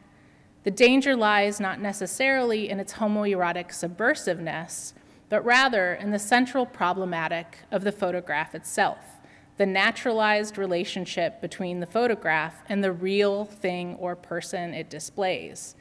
Speaker 1: The danger lies not necessarily in its homoerotic subversiveness, but rather in the central problematic of the photograph itself, the naturalized relationship between the photograph and the real thing or person it displays.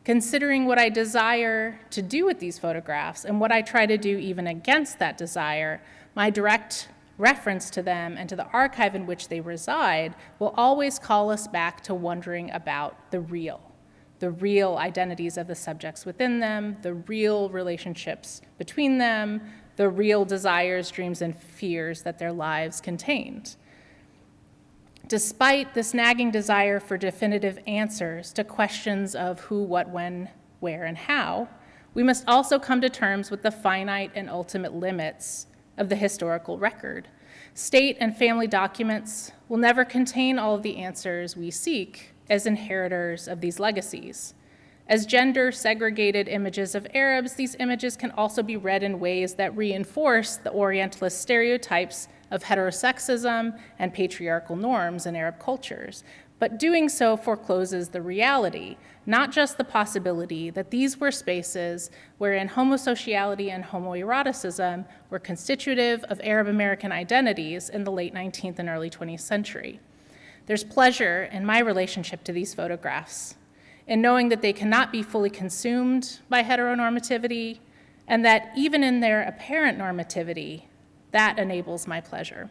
Speaker 1: Considering what I desire to do with these photographs and what I try to do even against that desire, my direct reference to them and to the archive in which they reside will always call us back to wondering about the real identities of the subjects within them, the real relationships between them, the real desires, dreams, and fears that their lives contained. Despite this nagging desire for definitive answers to questions of who, what, when, where, and how, we must also come to terms with the finite and ultimate limits of the historical record. State and family documents will never contain all of the answers we seek as inheritors of these legacies. As gender-segregated images of Arabs, these images can also be read in ways that reinforce the Orientalist stereotypes of heterosexism and patriarchal norms in Arab cultures. But doing so forecloses the reality, not just the possibility, that these were spaces wherein homosociality and homoeroticism were constitutive of Arab American identities in the late 19th and early 20th century. There's pleasure in my relationship to these photographs, in knowing that they cannot be fully consumed by heteronormativity, and that even in their apparent normativity, that enables my pleasure.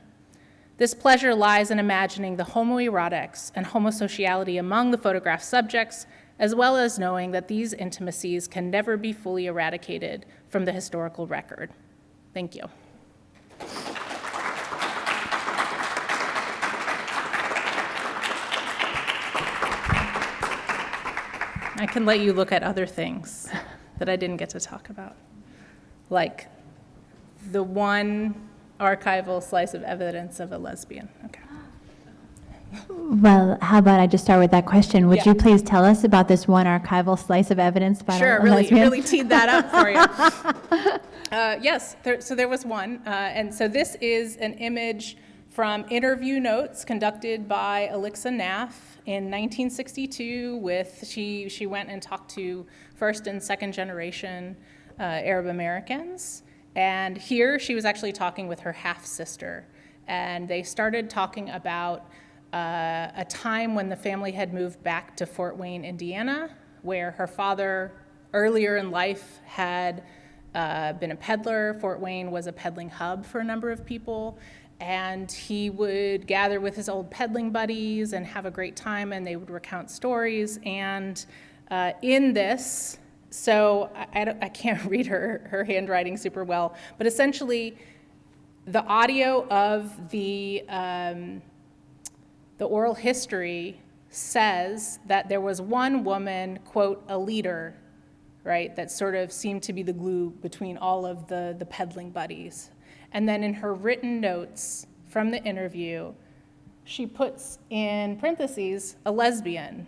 Speaker 1: This pleasure lies in imagining the homoerotics and homosociality among the photograph subjects, as well as knowing that these intimacies can never be fully eradicated from the historical record. Thank you. I can let you look at other things that I didn't get to talk about, like the one archival slice of evidence of a lesbian. Okay.
Speaker 2: Well, how about I just start with that question? Would you please tell us about this one archival slice of evidence about a lesbian?
Speaker 1: Really teed that up for you. Yes, so there was one. And so this is an image from interview notes conducted by Alixa Naff in 1962 with, she went and talked to first and second generation Arab Americans. And here she was actually talking with her half-sister. And they started talking about a time when the family had moved back to Fort Wayne, Indiana, where her father earlier in life had been a peddler. Fort Wayne was a peddling hub for a number of people. And he would gather with his old peddling buddies and have a great time, and they would recount stories. And in this, so I can't read her handwriting super well, but essentially the audio of the oral history says that there was one woman, quote, a leader, right, that sort of seemed to be the glue between all of the peddling buddies. And then in her written notes from the interview, she puts in parentheses a lesbian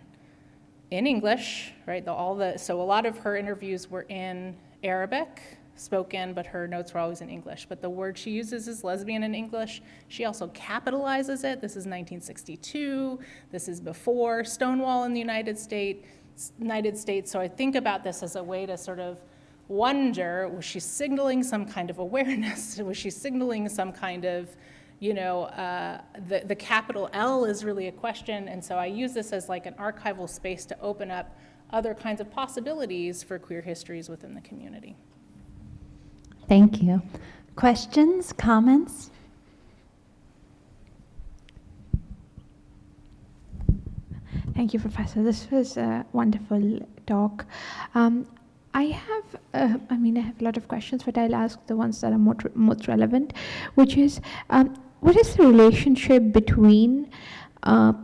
Speaker 1: in English, right? So a lot of her interviews were in Arabic, spoken, but her notes were always in English. But the word she uses is lesbian in English. She also capitalizes it. This is 1962. This is before Stonewall in the United States. So I think about this as a way to sort of wonder, was she signaling some kind of awareness? Was she signaling some kind of, the capital L is really a question, and so I use this as like an archival space to open up other kinds of possibilities for queer histories within the community.
Speaker 2: Thank you. Questions, comments?
Speaker 3: Thank you, Professor. This was a wonderful talk. I have a lot of questions, but I'll ask the ones that are most relevant, which is, what is the relationship between the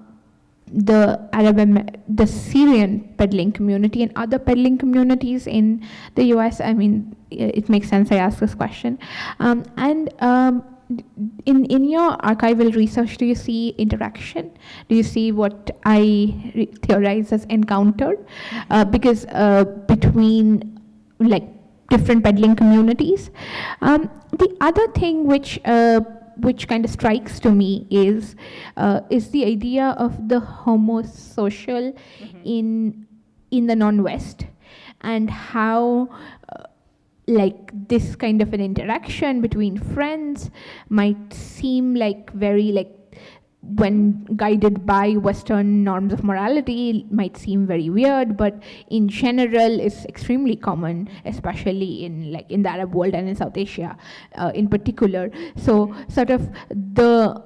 Speaker 3: Syrian peddling community and other peddling communities in the US? I mean, it makes sense I ask this question. In your archival research, do you see interaction? Do you see what I theorize as encountered? Because between like different peddling communities. The other thing which kind of strikes to me is the idea of the homosocial in the non-West, and how this kind of an interaction between friends might seem when guided by Western norms of morality, might seem very weird, but in general is extremely common, especially in the Arab world and in South Asia in particular. So sort of the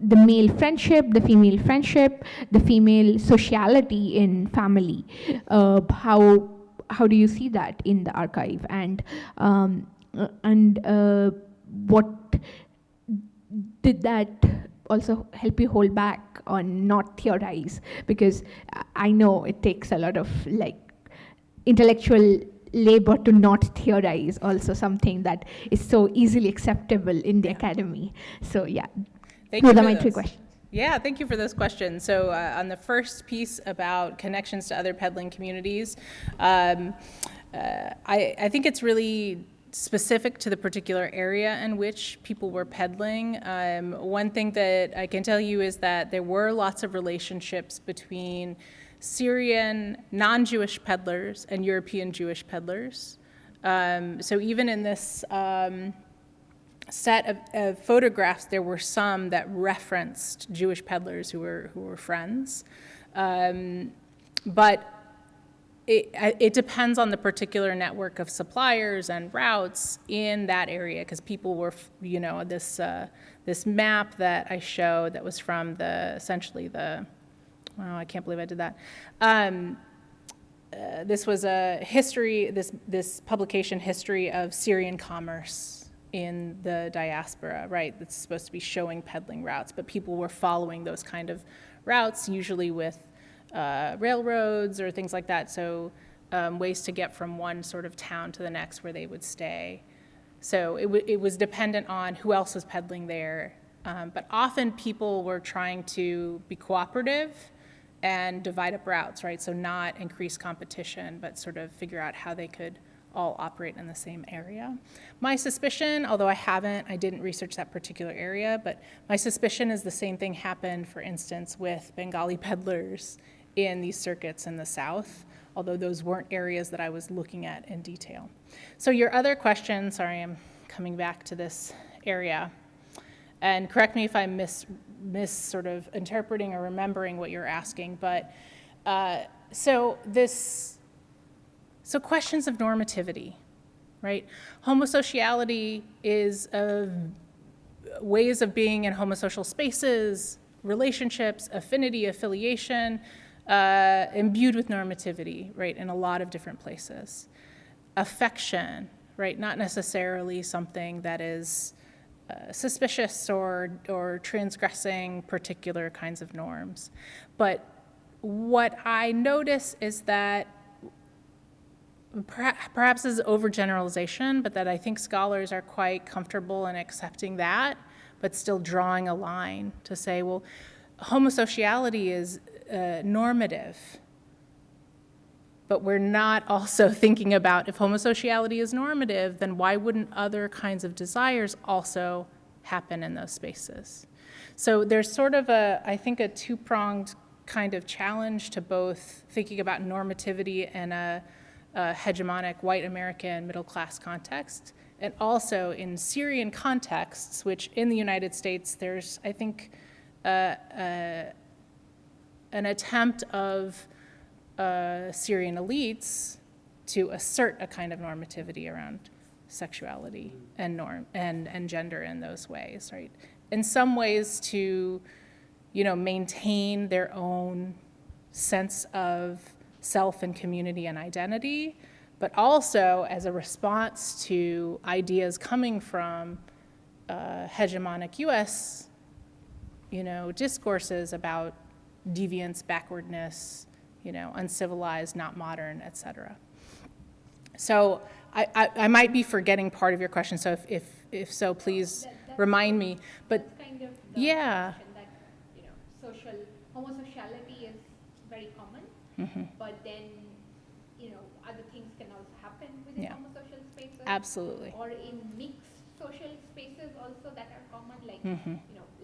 Speaker 3: male friendship, the female friendship, the female sociality in family, how do you see that in the archive, and what did that, also help you hold back on not theorize, because I know it takes a lot of like intellectual labor to not theorize, also something that is so easily acceptable in the academy. So yeah, those are my 3 questions.
Speaker 1: Yeah, thank you for those questions. So on the first piece about connections to other peddling communities, I think it's really specific to the particular area in which people were peddling. One thing that I can tell you is that there were lots of relationships between Syrian non-Jewish peddlers and European Jewish peddlers. So even in this set of photographs, there were some that referenced Jewish peddlers who were friends. But it depends on the particular network of suppliers and routes in that area, because people were, this map that I showed that was from I can't believe I did that. This was a history, this publication history of Syrian commerce in the diaspora, right? That's supposed to be showing peddling routes, but people were following those kind of routes, usually with railroads or things like that. So ways to get from one sort of town to the next where they would stay. So it was dependent on who else was peddling there. But often people were trying to be cooperative and divide up routes, right? So not increase competition, but sort of figure out how they could all operate in the same area. My suspicion, although I didn't research that particular area, but my suspicion is the same thing happened, for instance, with Bengali peddlers in these circuits in the South, although those weren't areas that I was looking at in detail. So your other question, sorry, I'm coming back to this area, and correct me if I miss sort of interpreting or remembering what you're asking, but so questions of normativity, right? Homosociality is ways of being in homosocial spaces, relationships, affinity, affiliation, imbued with normativity, right, in a lot of different places. Affection, right, not necessarily something that is suspicious or transgressing particular kinds of norms. But what I notice is that perhaps this is overgeneralization, but that I think scholars are quite comfortable in accepting that, but still drawing a line to say, well, homosociality is normative, but we're not also thinking about if homosociality is normative, then why wouldn't other kinds of desires also happen in those spaces? So there's sort of I think a two-pronged kind of challenge to both thinking about normativity in a hegemonic white American middle-class context, and also in Syrian contexts, which in the United States, there's, I think, an attempt of Syrian elites to assert a kind of normativity around sexuality and norm and gender in those ways, right? In some ways to, maintain their own sense of self and community and identity, but also as a response to ideas coming from hegemonic US, discourses about deviance, backwardness, uncivilized, not modern, et cetera. So I might be forgetting part of your question, so if so, please remind me. But
Speaker 3: that's kind of the
Speaker 1: yeah.
Speaker 3: that, homosociality is very common, but then, other things can also happen within homosocial spaces.
Speaker 1: Absolutely.
Speaker 3: Or in mixed social spaces also that are common, like,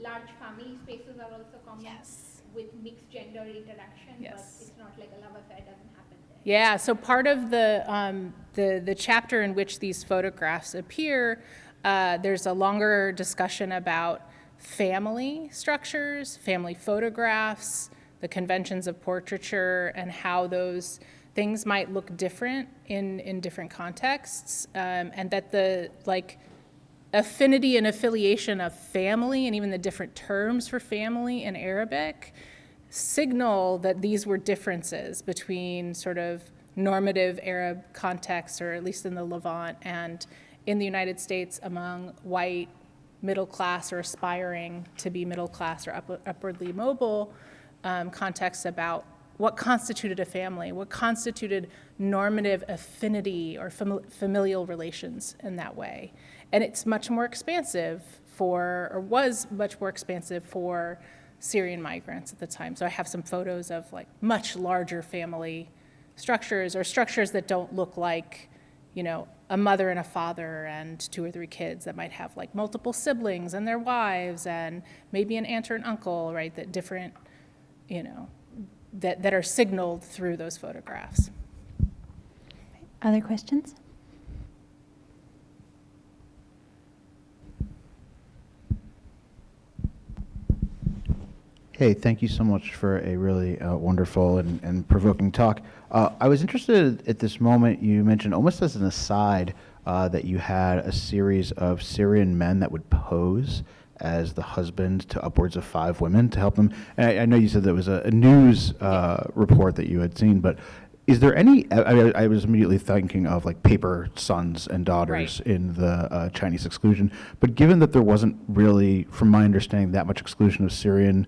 Speaker 3: large family spaces are also common.
Speaker 1: Yes.
Speaker 3: With mixed gender interaction,
Speaker 1: Yes.
Speaker 3: but it's not like a love affair doesn't happen there.
Speaker 1: Yeah, so part of the chapter in which these photographs appear, there's a longer discussion about family structures, family photographs, the conventions of portraiture, and how those things might look different in different contexts, and that the affinity and affiliation of family, and even the different terms for family in Arabic, signal that these were differences between sort of normative Arab contexts, or at least in the Levant, and in the United States among white middle class or aspiring to be middle class or upwardly mobile contexts about what constituted a family, what constituted normative affinity or familial relations in that way. And it's much more expansive or was much more expansive for Syrian migrants at the time. So I have some photos of like much larger family structures, or structures that don't look like, a mother and a father and 2 or 3 kids, that might have like multiple siblings and their wives and maybe an aunt or an uncle, right? That different, that are signaled through those photographs.
Speaker 2: Other questions?
Speaker 4: Hey, thank you so much for a really wonderful and provoking talk. I was interested at this moment, you mentioned almost as an aside that you had a series of Syrian men that would pose as the husband to upwards of 5 women to help them. And I know you said that was a news report that you had seen, but is there any, I was immediately thinking of like paper sons and daughters in the Chinese exclusion, but given that there wasn't really, from my understanding, that much exclusion of Syrian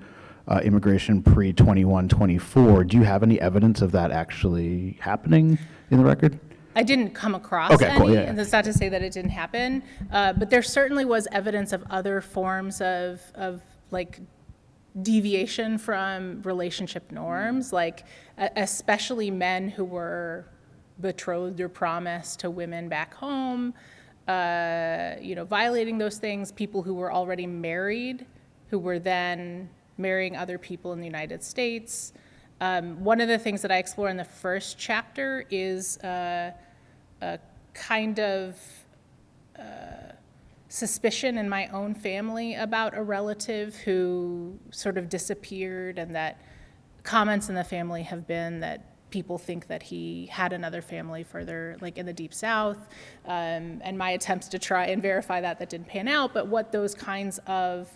Speaker 4: immigration pre-21, 24, do you have any evidence of that actually happening in the record?
Speaker 1: I didn't come across
Speaker 4: Okay,
Speaker 1: any,
Speaker 4: cool, yeah.
Speaker 1: and that's not to say that it didn't happen, but there certainly was evidence of other forms of like deviation from relationship norms, like especially men who were betrothed or promised to women back home, violating those things, people who were already married, who were then marrying other people in the United States. One of the things that I explore in the first chapter is a kind of suspicion in my own family about a relative who sort of disappeared, and that comments in the family have been that people think that he had another family further, like in the Deep South, and my attempts to try and verify that didn't pan out, but what those kinds of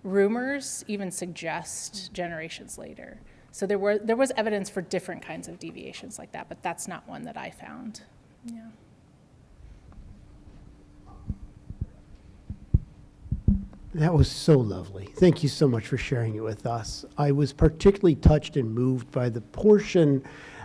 Speaker 1: rumors even suggest generations later. So there was evidence for different kinds of deviations like that, but that's not one that I found. Yeah.
Speaker 5: That was so lovely. Thank you so much for sharing it with us. I was particularly touched and moved by the portion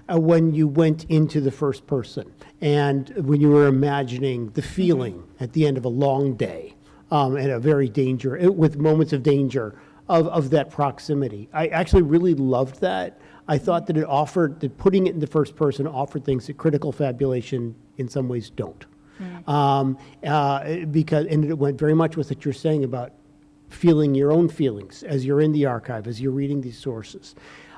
Speaker 5: when you went into the first person and when you were imagining the feeling at the end of a long day. And a very with moments of danger of that proximity. I actually really loved that. I thought that that putting it in the first person offered things that critical fabulation in some ways don't. Because it went very much with what you're saying about feeling your own feelings as you're in the archive, as you're reading these sources.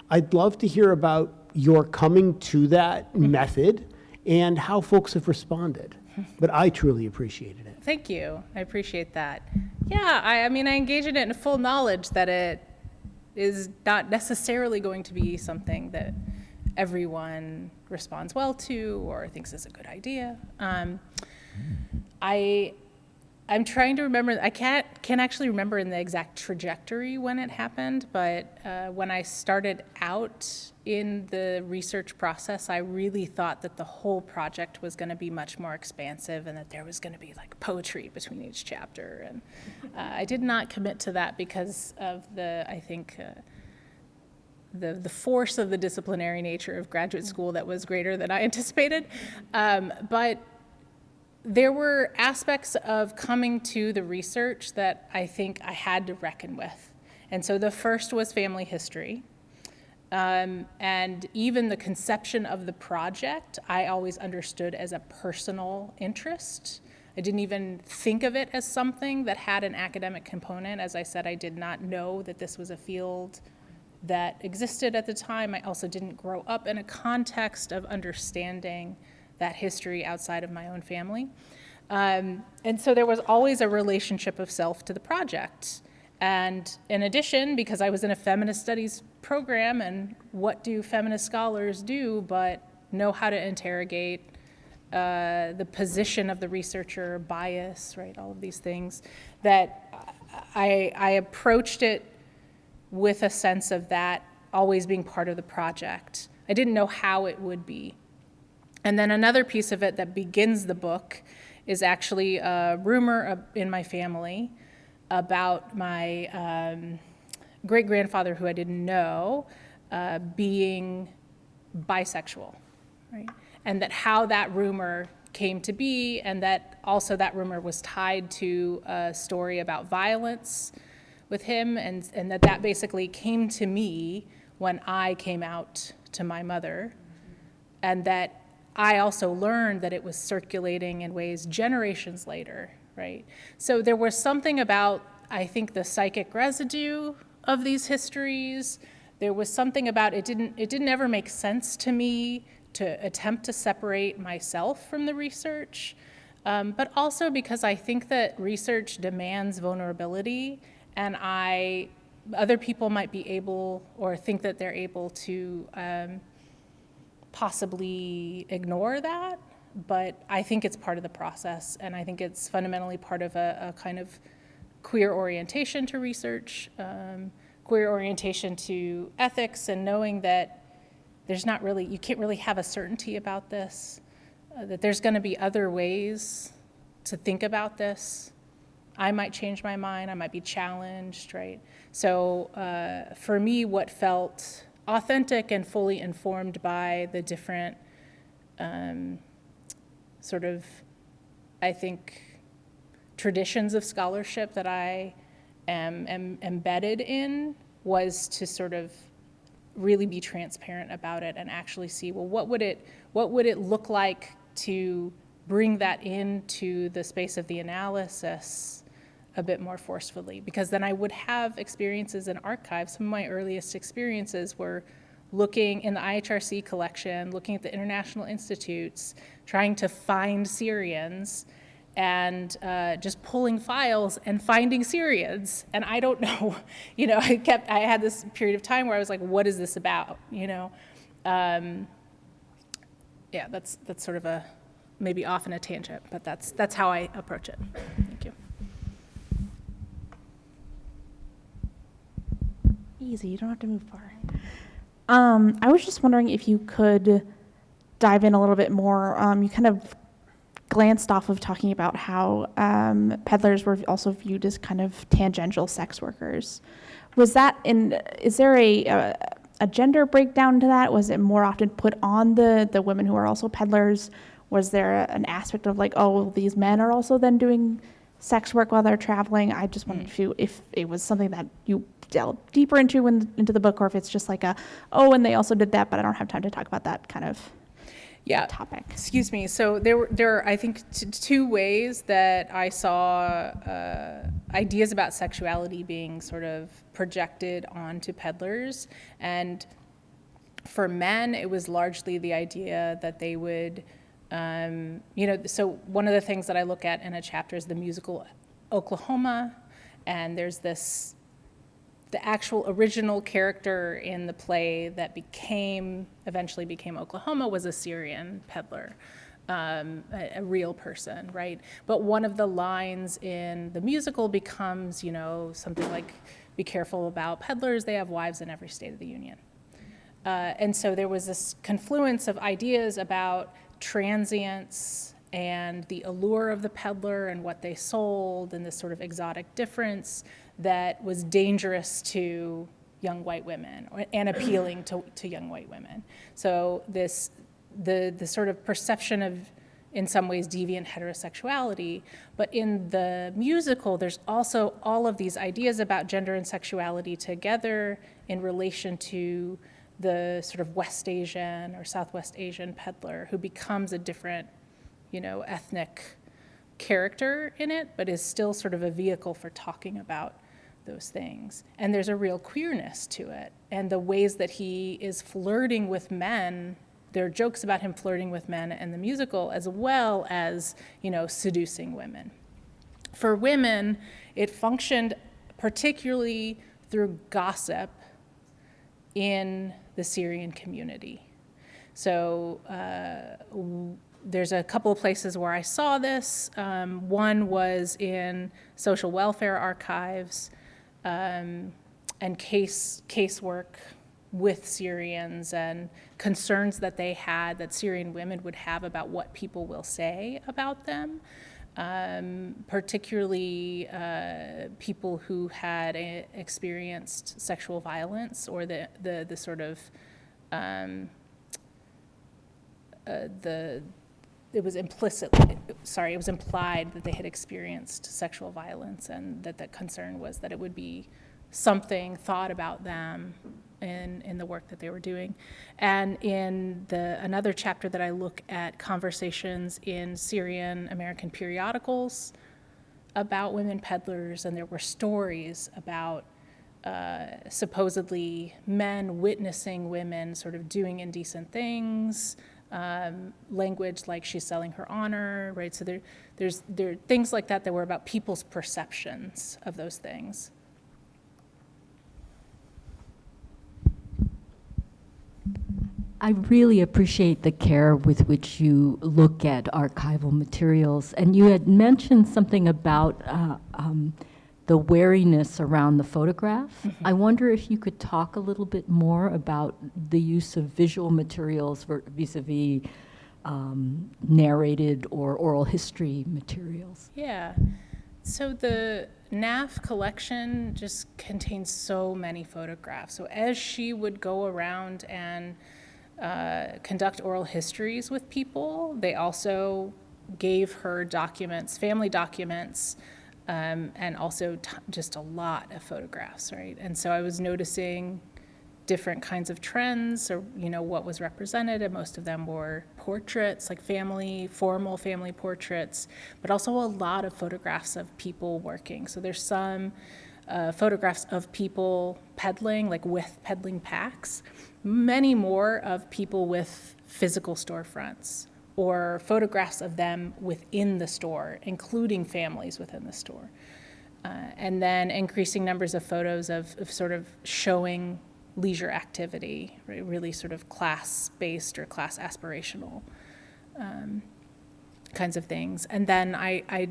Speaker 5: I'd love to hear about your coming to that method and how folks have responded. But I truly appreciated it.
Speaker 1: Thank you. I appreciate that. Yeah, I mean, I engage in it in full knowledge that it is not necessarily going to be something that everyone responds well to or thinks is a good idea. I'm trying to remember, I can't actually remember in the exact trajectory when it happened, but when I started out in the research process, I really thought that the whole project was going to be much more expansive and that there was going to be like poetry between each chapter. And I did not commit to that because of the force of the disciplinary nature of graduate school that was greater than I anticipated. But there were aspects of coming to the research that I think I had to reckon with. And so the first was family history. And even the conception of the project, I always understood as a personal interest. I didn't even think of it as something that had an academic component. As I said, I did not know that this was a field that existed at the time. I also didn't grow up in a context of understanding that history outside of my own family. And so there was always a relationship of self to the project. And in addition, because I was in a feminist studies program, and what do feminist scholars do but know how to interrogate the position of the researcher, bias, right, all of these things, that I approached it with a sense of that always being part of the project. I didn't know how it would be. And then another piece of it that begins the book is actually a rumor in my family about my great-grandfather, who I didn't know, being bisexual, right? And that how that rumor came to be, and that also that rumor was tied to a story about violence with him, and that basically came to me when I came out to my mother, and that I also learned that it was circulating in ways generations later, right? So there was something about, I think, the psychic residue of these histories. There was something about it didn't ever make sense to me to attempt to separate myself from the research, but also because I think that research demands vulnerability, and other people might be able or think that they're able to possibly ignore that, but I think it's part of the process, and I think it's fundamentally part of a kind of queer orientation to research, queer orientation to ethics, and knowing that you can't really have a certainty about this, that there's going to be other ways to think about this. I might change my mind, I might be challenged, right? So for me, what felt authentic and fully informed by the different sort of, I think, traditions of scholarship that I am embedded in was to sort of really be transparent about it and actually see, well, what would it look like to bring that into the space of the analysis a bit more forcefully? Because then I would have experiences in archives. Some of my earliest experiences were looking in the IHRC collection, looking at the international institutes, trying to find Syrians, and just pulling files and finding Syrians. And I don't know, I had this period of time where I was like, what is this about, Yeah, that's sort of maybe off in a tangent, but that's how I approach it. Thank you.
Speaker 6: Easy, you don't have to move far. I was just wondering if you could dive in a little bit more. You kind of glanced off of talking about how peddlers were also viewed as kind of tangential sex workers. Is there a gender breakdown to that? Was it more often put on the women who are also peddlers? Was there an aspect of like, oh, these men are also then doing sex work while they're traveling? I just wondered if it was something that you delved deeper into the book, or if it's just like and they also did that, but I don't have time to talk about that kind of topic.
Speaker 1: Excuse me. So there are, I think, two ways that I saw ideas about sexuality being sort of projected onto peddlers. And for men, it was largely the idea that they would, so one of the things that I look at in a chapter is the musical Oklahoma, and there's the actual original character in the play that eventually became Oklahoma was a Syrian peddler, a real person, right? But one of the lines in the musical becomes, something like, be careful about peddlers, they have wives in every state of the union. And so there was this confluence of ideas about transience and the allure of the peddler and what they sold, and this sort of exotic difference that was dangerous to young white women and appealing to young white women. So the sort of perception of, in some ways, deviant heterosexuality, but in the musical, there's also all of these ideas about gender and sexuality together in relation to the sort of West Asian or Southwest Asian peddler who becomes a different, ethnic character in it, but is still sort of a vehicle for talking about those things. And there's a real queerness to it. And the ways that he is flirting with men, there are jokes about him flirting with men in the musical, as well as, seducing women. For women, it functioned particularly through gossip in the Syrian community. So there's a couple of places where I saw this. One was in social welfare archives and casework with Syrians and concerns that they had, that Syrian women would have about what people will say about them. particularly people who had experienced sexual violence, or the sort of it was implied that they had experienced sexual violence, and that concern was that it would be something thought about them in the work that they were doing. And in another chapter that I look at conversations in Syrian American periodicals about women peddlers, and there were stories about supposedly men witnessing women sort of doing indecent things, language like she's selling her honor, right? So there are things like that were about people's perceptions of those things.
Speaker 7: I really appreciate the care with which you look at archival materials. And you had mentioned something about the wariness around the photograph.
Speaker 1: Mm-hmm.
Speaker 7: I wonder if you could talk a little bit more about the use of visual materials vis-a-vis narrated or oral history materials.
Speaker 1: Yeah. So the NAF collection just contains so many photographs. So as she would go around and conduct oral histories with people, they also gave her documents, family documents, and also just a lot of photographs, right? And so I was noticing different kinds of trends, or what was represented, and most of them were portraits, like formal family portraits, but also a lot of photographs of people working. So there's some photographs of people peddling, like with peddling packs, many more of people with physical storefronts, or photographs of them within the store, including families within the store. And then increasing numbers of photos of sort of showing leisure activity, right? Really sort of class-based or class aspirational kinds of things. And then I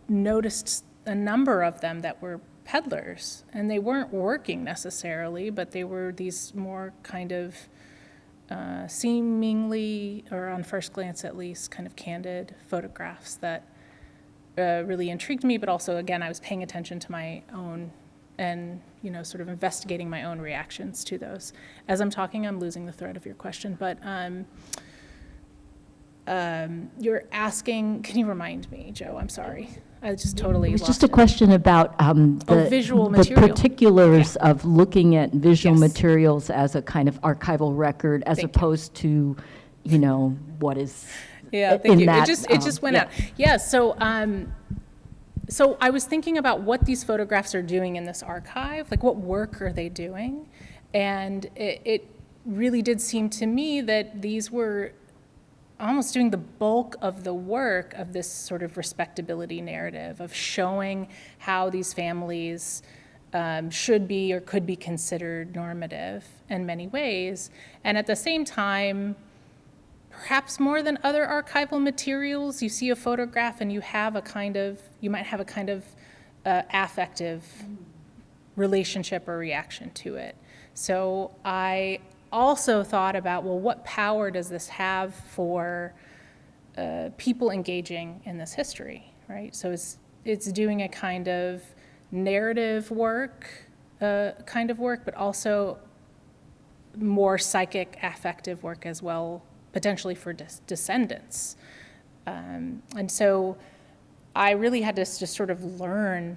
Speaker 1: noticed a number of them that were peddlers, and they weren't working necessarily, but they were these more kind of seemingly, or on first glance at least, kind of candid photographs that really intrigued me, but also, again, I was paying attention to my own and, sort of investigating my own reactions to those. As I'm talking, I'm losing the thread of your question, but you're asking, can you remind me, Joe? I'm sorry. I just totally
Speaker 7: It was
Speaker 1: lost
Speaker 7: just a
Speaker 1: it.
Speaker 7: question about the
Speaker 1: visual
Speaker 7: the
Speaker 1: material.
Speaker 7: particulars of looking at visual
Speaker 1: Yes.
Speaker 7: materials as a kind of archival record, as
Speaker 1: Thank you.
Speaker 7: opposed to, what is
Speaker 1: Yeah, thank
Speaker 7: in
Speaker 1: you.
Speaker 7: that,
Speaker 1: It just went
Speaker 7: yeah.
Speaker 1: out. Yeah, so I was thinking about what these photographs are doing in this archive, like what work are they doing? And it really did seem to me that these were almost doing the bulk of the work of this sort of respectability narrative, of showing how these families should be or could be considered normative in many ways. And at the same time, perhaps more than other archival materials, you see a photograph and you might have a kind of affective relationship or reaction to it. So I also thought about, well, what power does this have for people engaging in this history, right? So it's doing a kind of narrative work, but also more psychic, affective work as well, potentially for descendants. And so I really had to just sort of learn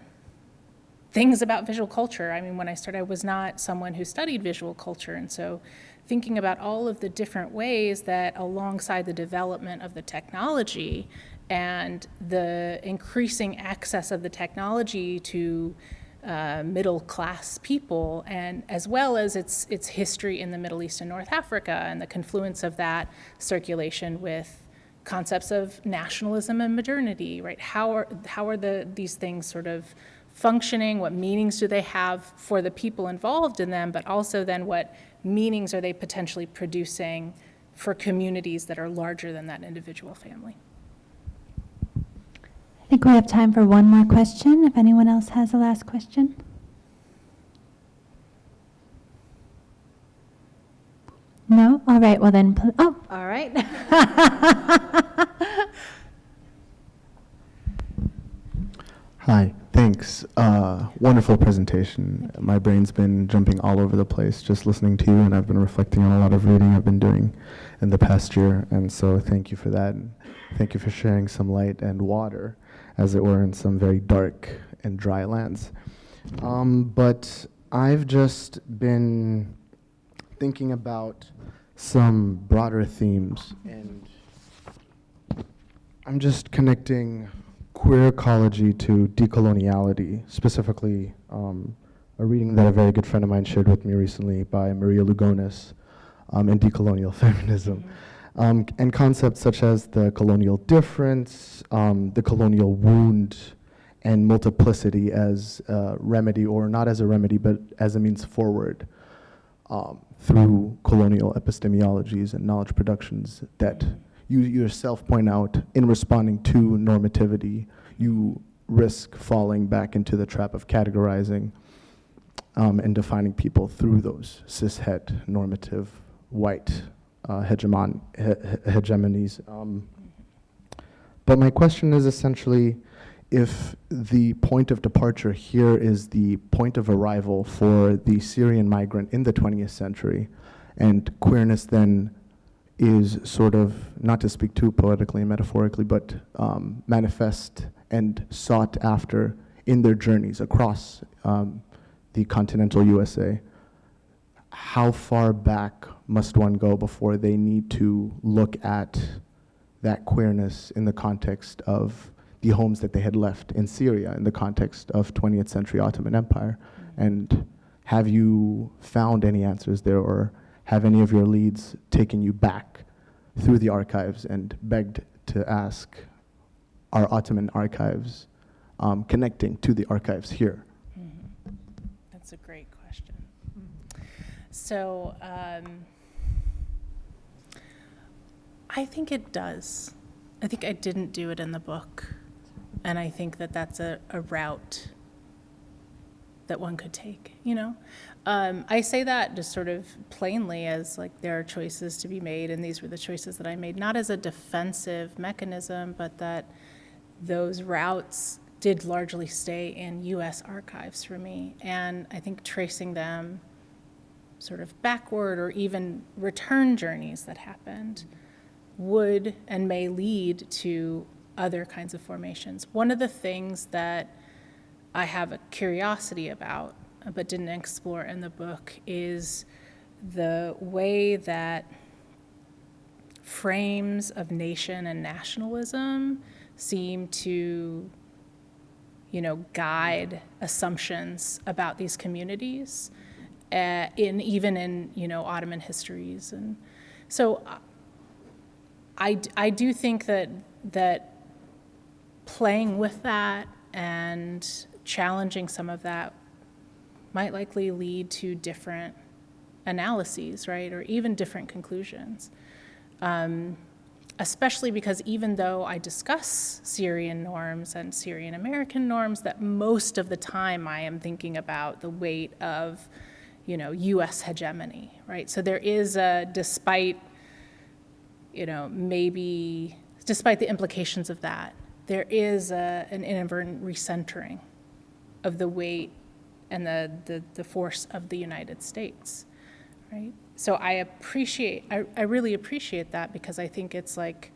Speaker 1: things about visual culture. I mean, when I started, I was not someone who studied visual culture, and so thinking about all of the different ways that, alongside the development of the technology and the increasing access of the technology to middle-class people, and as well as its history in the Middle East and North Africa, and the confluence of that circulation with concepts of nationalism and modernity, right? How are these things sort of functioning? What meanings do they have for the people involved in them? But also then, what meanings are they potentially producing for communities that are larger than that individual family?
Speaker 2: I think we have time for one more question, if anyone else has a last question. No? All right, well then, all right.
Speaker 8: Hi, thanks. Wonderful presentation. My brain's been jumping all over the place just listening to you, and I've been reflecting on a lot of reading I've been doing in the past year, and so thank you for that. And thank you for sharing some light and water, as it were, in some very dark and dry lands. But I've just been thinking about some broader themes, and I'm just connecting queer ecology to decoloniality, specifically a reading that a very good friend of mine shared with me recently by Maria Lugones, and decolonial feminism, and concepts such as the colonial difference, the colonial wound, and multiplicity as a remedy, or not as a remedy, but as a means forward through colonial epistemologies and knowledge productions that you yourself point out in responding to normativity, you risk falling back into the trap of categorizing and defining people through those cishet, normative, white hegemonies. But my question is essentially, if the point of departure here is the point of arrival for the Syrian migrant in the 20th century, and queerness then is sort of, not to speak too poetically and metaphorically, but manifest and sought after in their journeys across the continental USA, how far back must one go before they need to look at that queerness in the context of the homes that they had left in Syria, in the context of 20th century Ottoman Empire? And have you found any answers there, or have any of your leads taken you back through the archives and begged to ask our Ottoman archives, connecting to the archives here?
Speaker 1: That's a great question. So I think it does. I think I didn't do it in the book, and I think that that's a route that one could take, you know? I say that just sort of plainly as like there are choices to be made, and these were the choices that I made, not as a defensive mechanism, but that those routes did largely stay in US archives for me. And I think tracing them sort of backward, or even return journeys that happened, would and may lead to other kinds of formations. One of the things that I have a curiosity about, but didn't explore in the book, is the way that frames of nation and nationalism seem to, you know, guide assumptions about these communities, even in, you know, Ottoman histories. And so I do think that playing with that and challenging some of that might likely lead to different analyses, right, or even different conclusions. Especially because even though I discuss Syrian norms and Syrian American norms, that most of the time I am thinking about the weight of, you know, US hegemony, right? So there is despite, you know, maybe, despite the implications of that, there is an inadvertent recentering of the weight and the force of the United States, right? So I really appreciate that, because I think it's like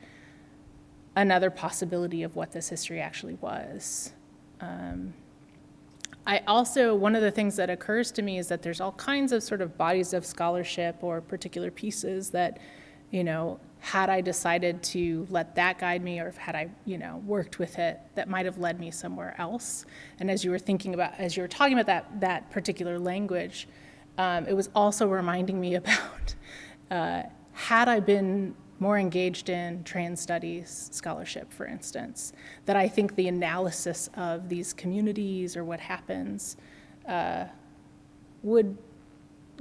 Speaker 1: another possibility of what this history actually was. I also, one of the things that occurs to me is that there's all kinds of sort of bodies of scholarship or particular pieces that, you know, had I decided to let that guide me, or if had I, you know, worked with it, that might have led me somewhere else. And as you were talking about that particular language, it was also reminding me about, had I been more engaged in trans studies scholarship, for instance, that I think the analysis of these communities or what happens would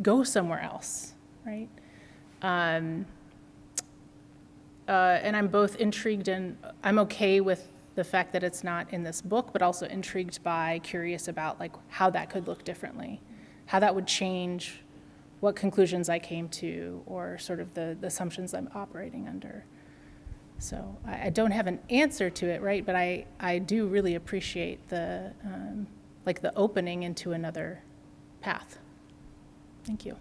Speaker 1: go somewhere else, right? And I'm both intrigued and I'm okay with the fact that it's not in this book, but also intrigued by, curious about like how that could look differently, how that would change what conclusions I came to, or sort of the assumptions I'm operating under. So I don't have an answer to it, right? But I do really appreciate the, like the opening into another path. Thank you.